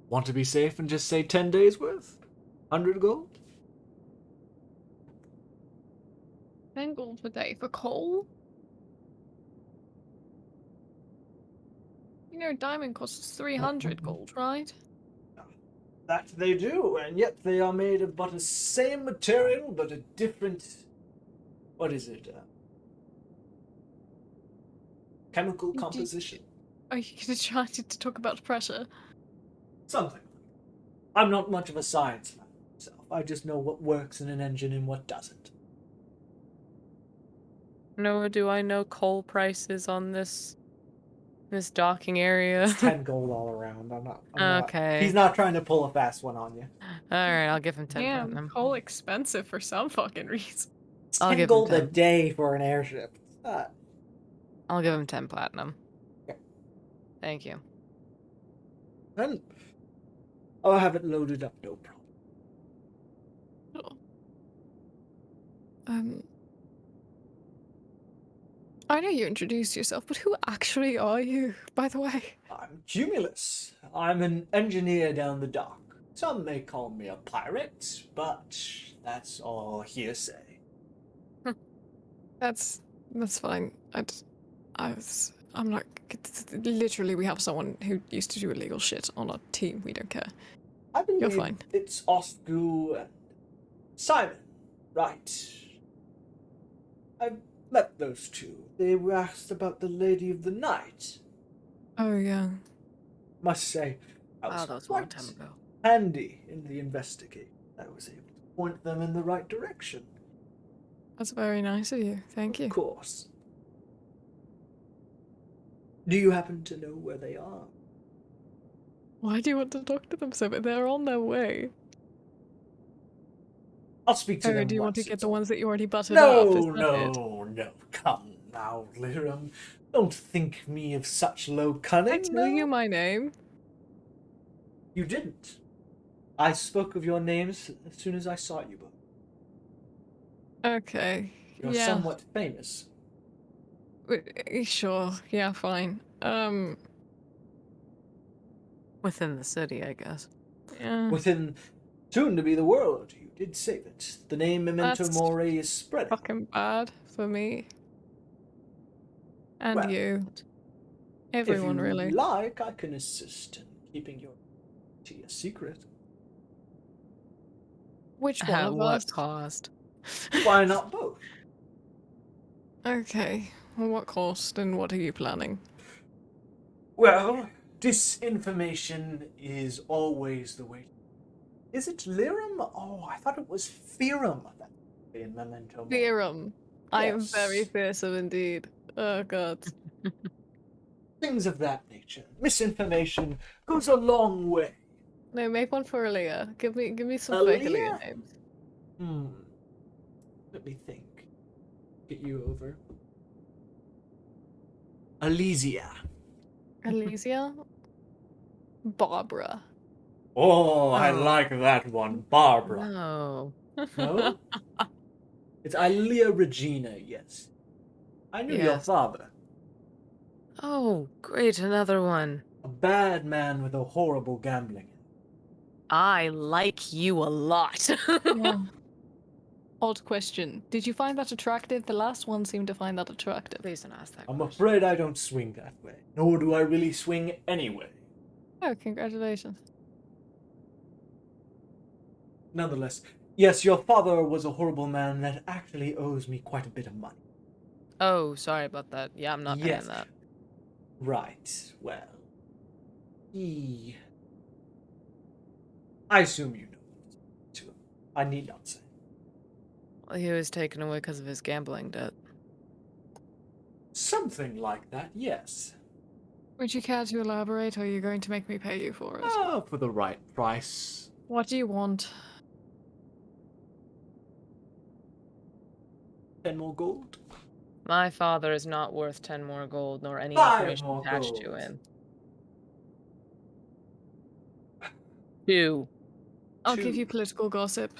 want to be safe and just say 10 days worth? 100 gold? 10 gold per day for coal? You know, diamond costs 300 gold, right? That they do, and yet they are made of but the same material, but a different. What is it? Chemical composition. Are you gonna try to talk about pressure? Something. I'm not much of a science man myself. I just know what works in an engine and what doesn't. Nor do I know coal prices on this docking area. It's 10 gold all around. I'm not. Okay. He's not trying to pull a fast one on you. All right, I'll give him 10 Damn, platinum. coal expensive for some fucking reason. It's I'll 10 give him gold a 10. day for an airship. It's not. I'll give him 10 platinum. Thank you. And I'll have it loaded up, no problem. Sure. I know you introduced yourself, but who actually are you, by the way? I'm Cumulus. I'm an engineer down the dock. Some may call me a pirate, but that's all hearsay. That's fine. I'm not. Literally, we have someone who used to do illegal shit on our team. We don't care. I believe You're fine. it's Oscu and Simon, right? I met those two. They were asked about the Lady of the Night. Oh yeah. Must say, I Wow, was that was a long quite time ago. handy in the investigation. I was able to point them in the right direction. That's very nice of you. Thank you. Of course. Do you happen to know where they are? Why do you want to talk to them so bad? They're on their way. I'll speak to Oh, them do you want to once get it's the all- ones that you already buttered up? Is No, that it? no. Come now, Lyram. Don't think me of such low cunning. I tell you my name. You didn't. I spoke of your names as soon as I saw you both. Okay. You're Yeah. somewhat famous. Sure. Yeah. Fine. Within the city, I guess. Yeah. Within soon to be the world, you did save it. The name Memento That's Mori is spreading. fucking bad for me. And Well, you. If Everyone, you really. like, I can assist in keeping your tea a secret. Which one At of what us? cost? Why not both? Okay. Well, what cost and what are you planning? Well, disinformation is always the way. Is it Lyram? Oh, I thought it was Fearum that in Memento Mori. Theorem. I am very Yes. fearsome indeed. Oh god. Things of that nature. Misinformation goes a long way. No, make one for Aaliyah. Give me some fake Aaliyah Aaliyah? names. Let me think. Get you over. Elysia. Elysia? Barbara. Oh, I Oh. like that one. Barbara. No. No? It's Alia Regina, yes. I knew your Yes. father. Oh, great, another one. A bad man with a horrible gambling. I like you a lot. Yeah. Odd question. Did you find that attractive? The last one seemed to find that attractive. Please don't ask that I'm question. afraid I don't swing that way. Nor do I really swing anyway. Oh, congratulations. Nonetheless, yes, your father was a horrible man that actually owes me quite a bit of money. Oh, sorry about that. Yeah, I'm not Yes. paying that. Right. Well, he. I assume you know. To him. I need not say. Well, he was taken away because of his gambling debt. Something like that, yes. Would you care to elaborate, or are you going to make me pay you for it? Ah, for the right price. What do you want? 10 more gold? My father is not worth 10 more gold, nor any 5 information more attached to gold. him. 2. I'll 2. give you political gossip.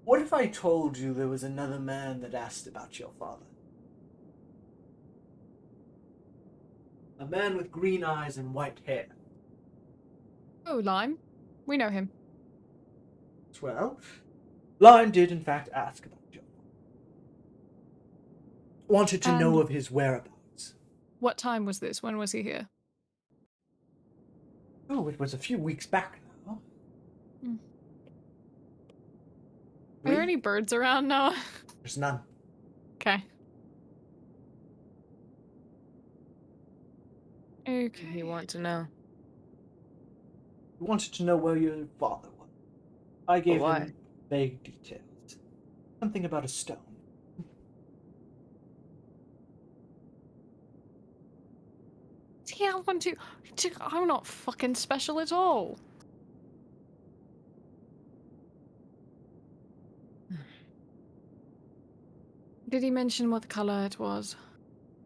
What if I told you there was another man that asked about your father? A man with green eyes and white hair. Oh, Lime. We know him. Well, Line did in fact ask about you. Wanted to know And- of his whereabouts. What time was this? When was he here? Oh, it was a few weeks back now. Hmm. Are there any birds around now? There's none. Okay. You Okay. want to know? He wanted to know where your father was. I gave why? him vague details. Something about a stone. Yeah, I want to. I'm not fucking special at all. Did he mention what color it was?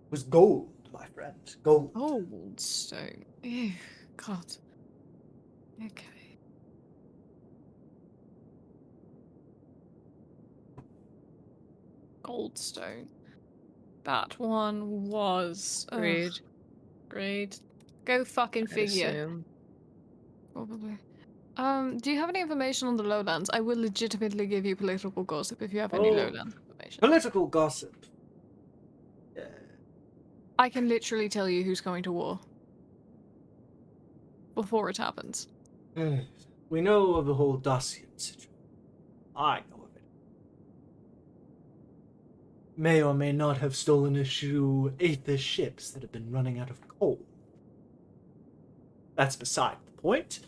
It was gold. my friend. Gold. Goldstone. Ew, God. Okay. Goldstone. That one was. Agreed. Great. Go fucking I'd figure. assume. Probably. Do you have any information on the lowlands? I will legitimately give you political gossip if you have any Oh. lowlands information. Political gossip. I can literally tell you who's going to war. Before it happens. We know of the whole Dacian situation. I know of it. May or may not have stolen a few Aether ships that have been running out of coal. That's beside the point.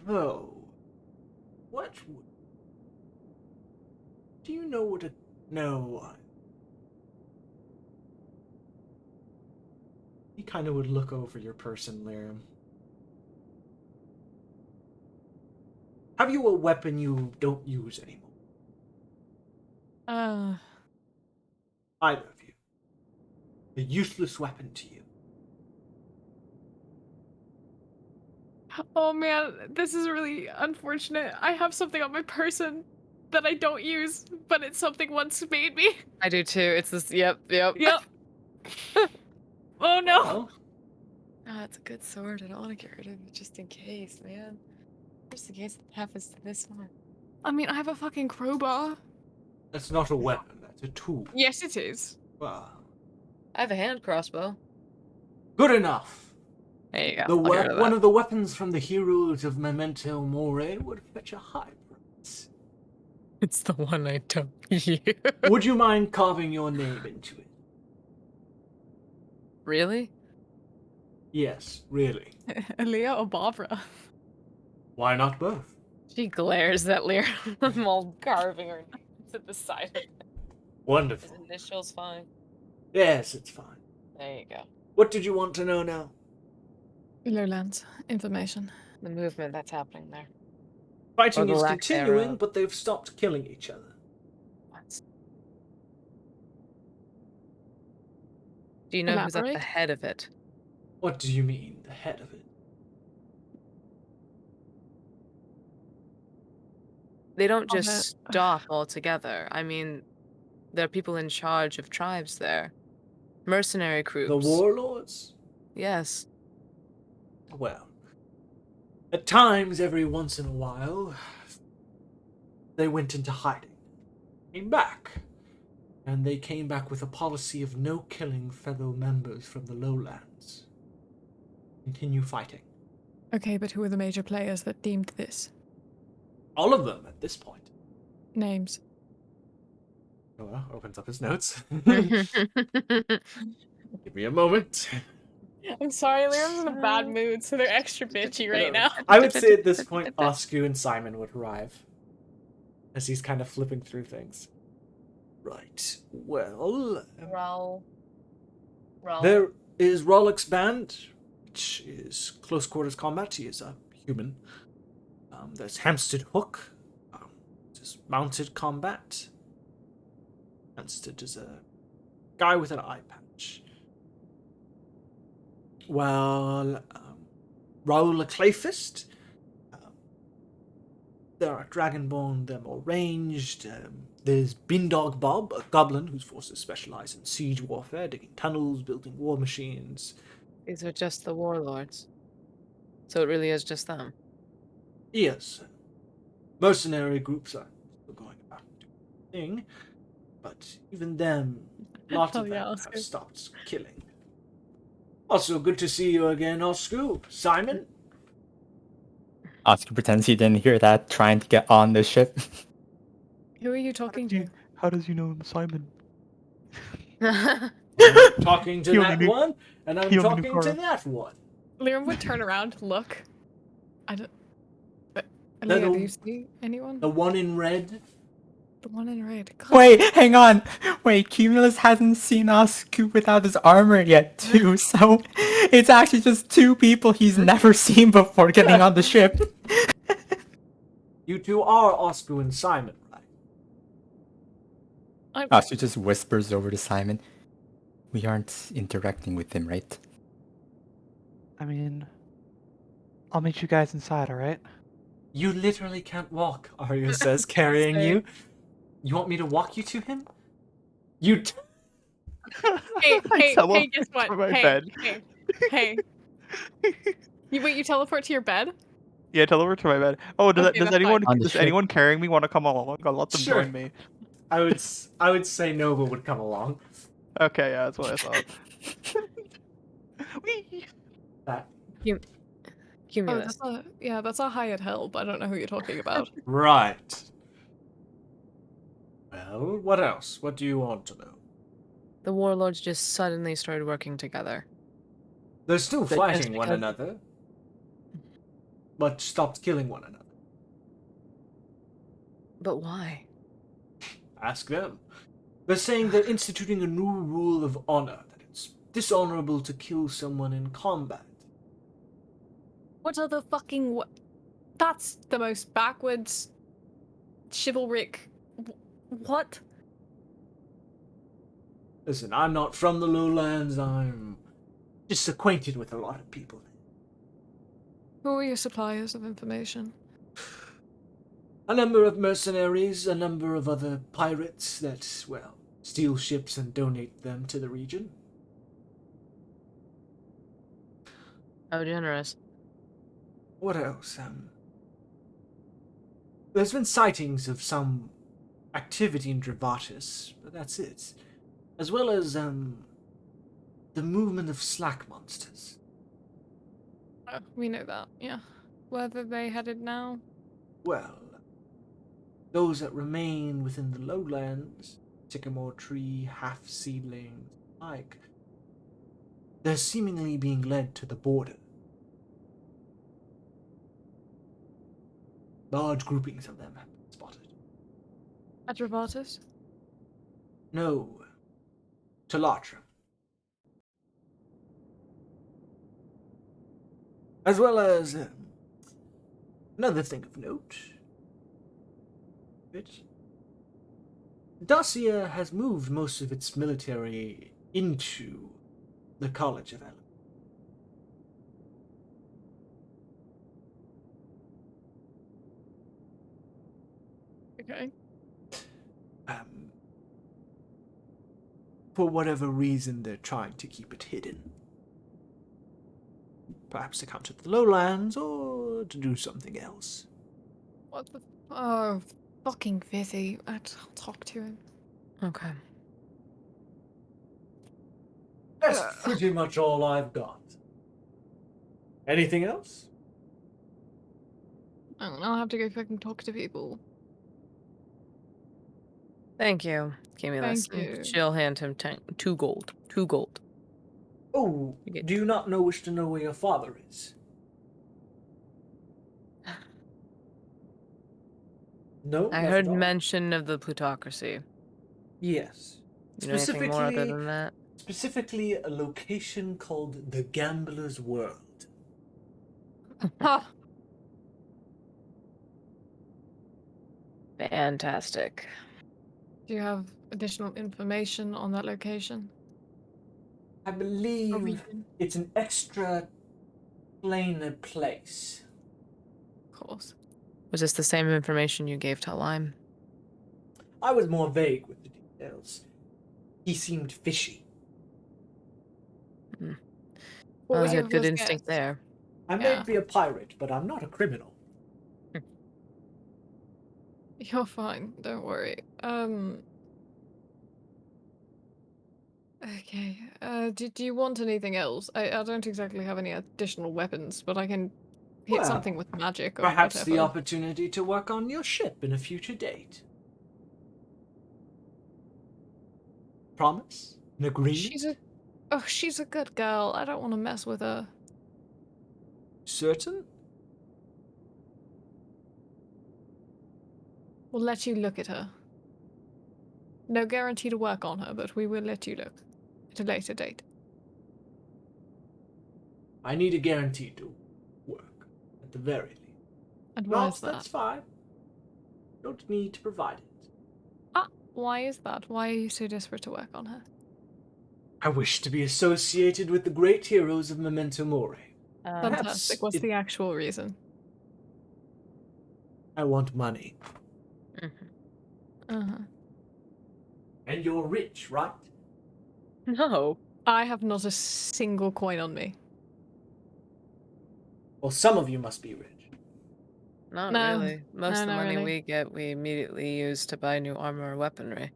Though, what would... Do you know what a... No. He kind of would look over your person, Lirim. Have you a weapon you don't use anymore? Either of you. A useless weapon to you. Oh man, this is really unfortunate. I have something on my person that I don't use, but it's something once made me. I do too. It's this. Yep. Yep. Yep. Oh no. Well, Oh, it's a good sword. I don't want to get rid of it just in case, man. Just in case it happens to this one. I mean, I have a fucking crowbar. that's not a weapon, that's a tool. Yes, it is. Well, I have a hand crossbow. good enough. There you go. The I'll get rid of one that. of the weapons from the heroes of Memento Mori would fetch a high price. It's the one I don't use. Would you mind carving your name into it? Really? Yes, really. Aaliyah or Barbara? Why not both? She glares at Lyra while carving her to the side of it. His Wonderful. initials fine. Yes, it's fine. There you go. What did you want to know now? Lowlands information. The movement that's happening there. Fighting the is lack continuing, thereof. but they've stopped killing each other. What? Do you know who's at the Elaborate? head of it? What do you mean, the head of it? They don't Of just it. stop altogether. I mean, there are people in charge of tribes there. Mercenary groups. The warlords? Yes. Well, at times, every once in a while, they went into hiding. Came back. And they came back with a policy of no killing fellow members from the lowlands. Continue fighting. Okay, but who are the major players that deemed this? All of them at this point. Names. Noah opens up his notes. That's Give me a moment. I'm sorry, Liam's in a bad mood, so they're extra bitchy right now. I would say at this point, Oscu and Simon would arrive. As he's kind of flipping through things. Right. Well, Raul. there is Rollick's band, which is close quarters combat. He is a human. There's Hampstead Hook, just mounted combat. Hampstead is a guy with an eye patch. Well, Raoul a Clayfist. There are Dragonborn, they're more ranged. There's Bindog Bob, a goblin whose forces specialize in siege warfare, digging tunnels, building war machines. These are just the warlords. So it really is just them. Yes, mercenary groups are still going about doing their thing, but even them, lots Oh, of yeah, them Oscar. have stopped killing. Also, good to see you again, Oscu. Simon? Oscar pretends he didn't hear that, trying to get on the ship. Who are you talking to? How does you know Simon? Talking to He only that knew- one, and I'm he only knew talking to Cora. that one. Liam would turn around, look. I don't. But That Aaliyah, do old- you see anyone? The one in red. The one in red. God. Wait, hang on. Wait, Cumulus hasn't seen Oscar without his armor yet, too, so it's actually just two people he's never seen before getting on the ship. You two are Oscu and Simon, right? She just whispers over to Simon. We aren't interacting with him, right? I mean, I'll meet you guys inside, alright? You literally can't walk, Arya says, carrying you. You want me to walk you to him? You. Hey, I hey, teleport guess what? to my Hey, bed. hey. You teleport to your bed? Yeah, teleport to my bed. Oh, does, Okay, does that's anyone fine. On the does ship. anyone carrying me want to come along? I'll let them Sure. join me. I would say Nova would come along. Okay, yeah, that's what I thought. Whee! That Oh, Cumulus. that's a hired help. I don't know who you're talking about. right. Well, what else? What do you want to know? The warlords just suddenly started working together. They're still But just fighting one because- another, but stopped killing one another. But why? Ask them. They're saying they're instituting a new rule of honor, that it's dishonorable to kill someone in combat. What are the fucking That's the most backwards chivalric. What? Listen, I'm not from the lowlands, I'm just acquainted with a lot of people. Who are your suppliers of information? A number of mercenaries, a number of other pirates that, well, steal ships and donate them to the region. How generous. What else? There's been sightings of some activity in Dravatis, but that's it. As well as, the movement of slack monsters. Oh, we know that, yeah. Whether they headed now? Well, those that remain within the lowlands, sycamore tree, half-seedlings, like, they're seemingly being led to the border. Large groupings of them have been spotted. Adravatus? No, to Latra. As well as another thing of note. Dacia has moved most of its military into the College of Ele. Okay. For whatever reason, they're trying to keep it hidden. Perhaps to come to the lowlands or to do something else. What the? Oh, fucking Vizzy. I'll talk to him. Okay. That's pretty much all I've got. Anything else? I'll have to go fucking talk to people. Thank you, Cumulus. Thank you. She'll hand him 2 gold. 2 gold. Oh, You get do you not wish to know where your father is? No? I not heard at all? mention of the plutocracy. Yes. You know anything more other than that? Specifically, a location called the Gambler's World. Ha! Fantastic. Do you have additional information on that location? I Or believe region? it's an extra planar place. Of course. Was this the same information you gave to Lime? I was more vague with the details. He seemed fishy. What Well, was you your had good first instinct guess? there. I Yeah. may be a pirate, but I'm not a criminal. You're fine. Don't worry. Okay. Do you want anything else? I don't exactly have any additional weapons, but I can hit Well, something with magic or Perhaps whatever. the opportunity to work on your ship in a future date. Promise? An agreement? She's a good girl. I don't want to mess with her. Certain? We'll let you look at her. No guarantee to work on her, but we will let you look at a later date. I need a guarantee to work, at the very least. And why Not, is that? that's fine. Don't need to provide it. Why is that? Why are you so desperate to work on her? I wish to be associated with the great heroes of Memento Mori. Fantastic. Perhaps What's the actual reason? I want money. Uh-huh. And you're rich, right? No. I have not a single coin on me. Well, some of you must be rich. Not No, really. Most of the not money really. we get, we immediately use to buy new armor or weaponry.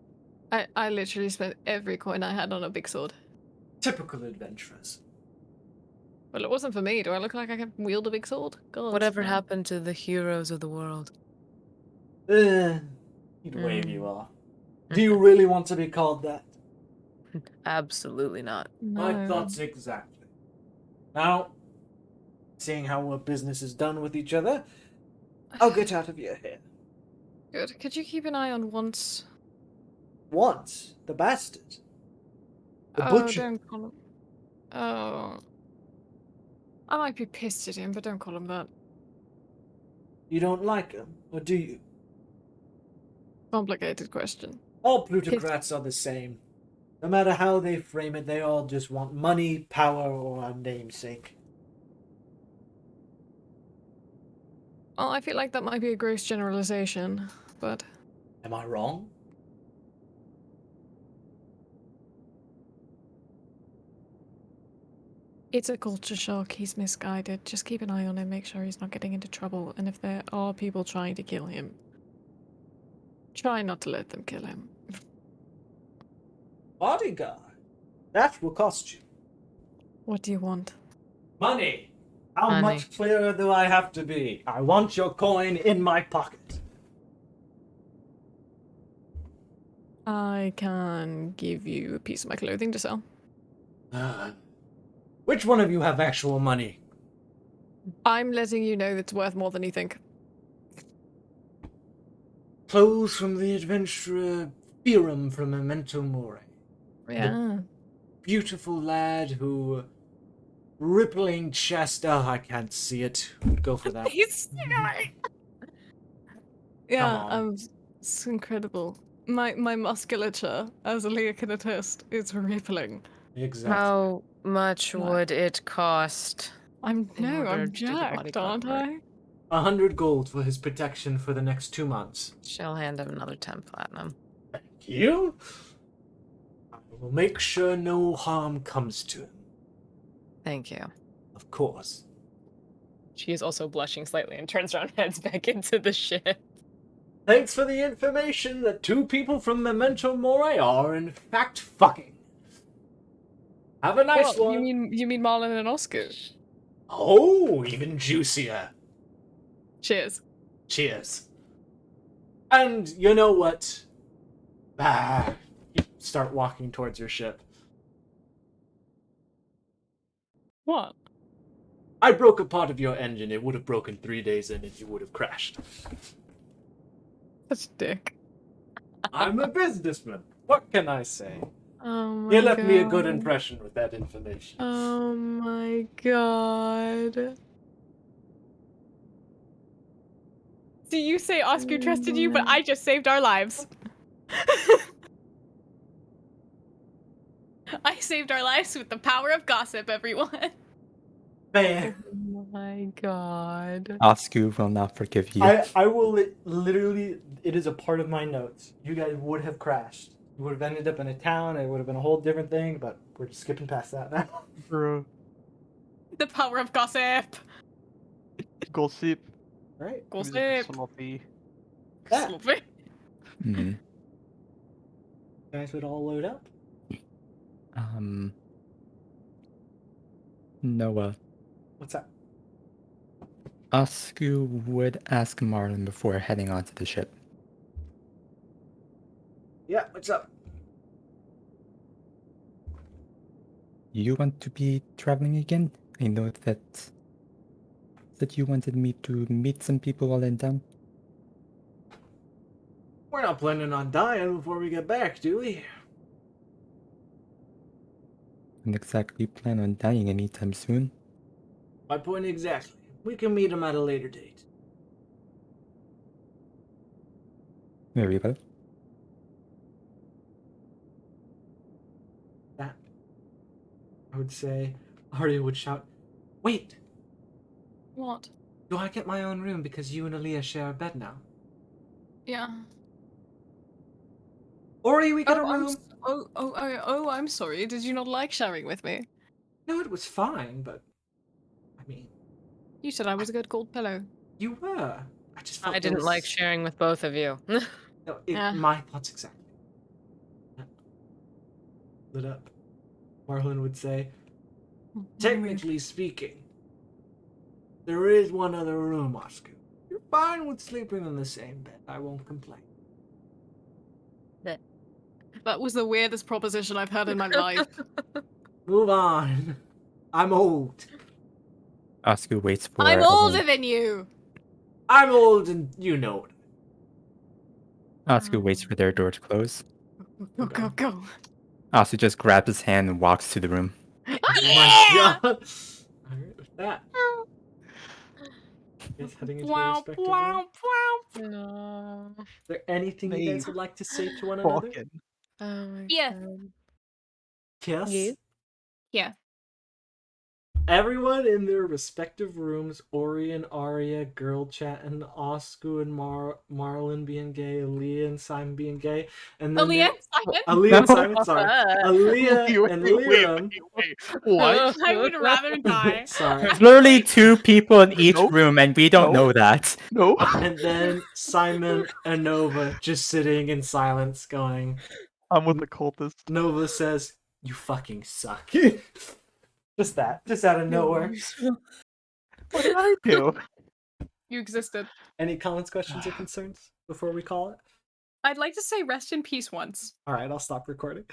I literally spent every coin I had on a big sword. Typical adventurers. Well, it wasn't for me. Do I look like I can wield a big sword? God. Whatever no. happened to the heroes of the world? He'd wave you Mm. off. Do you really want to be called that? Absolutely not. My No. thoughts exactly. Now, seeing how our business is done with each other, I'll get out of your hair. Good. Could you keep an eye on once? Once, the bastard. The Oh, butcher. don't call him. Oh. I might be pissed at him, but don't call him that. You don't like him, or do you? Complicated question. All plutocrats are the same. No matter how they frame it, they all just want money, power, or a namesake. Well, I feel like that might be a gross generalization, but Am I wrong? it's a culture shock. He's misguided. Just keep an eye on him, make sure he's not getting into trouble, and if there are people trying to kill him, try not to let them kill him. Bodyguard. That will cost you. What do you want? Money. How Money. much clearer do I have to be? I want your coin in my pocket. I can give you a piece of my clothing to sell. Which one of you have actual money? I'm letting you know it's worth more than you think. Clothes from the adventurer Firam from Memento Mori. Yeah. Beautiful lad who... Rippling chest. Oh, I can't see it. Go for that. He's yeah, on. it's incredible. My musculature, as Aaliyah can attest, is rippling. Exactly. How much What? would it cost? I'm In order I'm to do the jacked, bodyguard aren't work. I? 100 gold for his protection for the next 2 months. She'll hand him another 10 platinum. Thank you. I will make sure no harm comes to him. Thank you. Of course. She is also blushing slightly and turns around and heads back into the ship. Thanks for the information that 2 people from Memento Mori are in fact fucking. Have a nice What? one. You mean Marlon and Oscar? Oh, even juicier. Cheers. Cheers. And you know what? You start walking towards your ship. What? I broke a part of your engine. It would have broken 3 days in and you would have crashed. Such a dick. I'm a businessman. What can I say? Oh my You left me a good God. impression with that information. Oh my god. So you say Oscar trusted you, but I just saved our lives. I saved our lives with the power of gossip, everyone. Man, Oh my god. Oscar will not forgive you. I will literally, it is a part of my notes. You guys would have crashed. You would have ended up in a town. It would have been a whole different thing, but we're just skipping past that now. Bro, The power of gossip. gossip. Right? Gossip. Sloppy. Yeah. Sloppy. Mhm. You guys would all load up. Noah. What's that? Oscar would ask Marlon before heading onto the ship. Yeah, what's up? You want to be traveling again? I know that you wanted me to meet some people while in town. We're not planning on dying before we get back, do we? Don't exactly plan on dying anytime soon. My point exactly. We can meet him at a later date. Very well. I would say, Arya would shout, "Wait! What? Do I get my own room because you and Aaliyah share a bed now? Yeah. Ori, we get a I'm room!" I'm sorry. Did you not like sharing with me? No, it was fine, but I mean, You said I was a good cold pillow. you were. I just felt I there didn't like was- sharing with both of you. No, Yeah. my thoughts exactly. Yeah. Lit up. Marlon would say, "Technically speaking, there is one other room, Oscar. You're fine with sleeping in the same bed. I won't complain." That was the weirdest proposition I've heard in my life. Move on. I'm old. Oscar waits for I'm everyone- older than you. I'm old and you know it. Oscar waits for their door to close. Go, go, go. Oscar just grabs his hand and walks to the room. Oh my god. Alright, with that. Guys heading into their Wow, respective wow, rooms. No. Is there anything you guys They would like to say to one another? Fucking. Oh my Yeah. god. Kiss? Yes. Yeah. Everyone in their respective rooms, Ori and Arya, girl chat, and Oscar and Marlon being gay, Aaliyah and Simon being gay, and then Aaliyah, Simon? Aaliyah and Simon, sorry. Aaliyah Wait, and wait, Liam. What? I would rather die. Sorry. There's literally 2 people in each Nope. room, and we don't Nope. know that. No. And then Simon and Nova just sitting in silence going, I'm with the cultist. Nova says, "You fucking suck." Just that. Just out of nowhere. What did I do? You existed. Any comments, questions, or concerns before we call it? I'd like to say rest in peace once. Alright, I'll stop recording.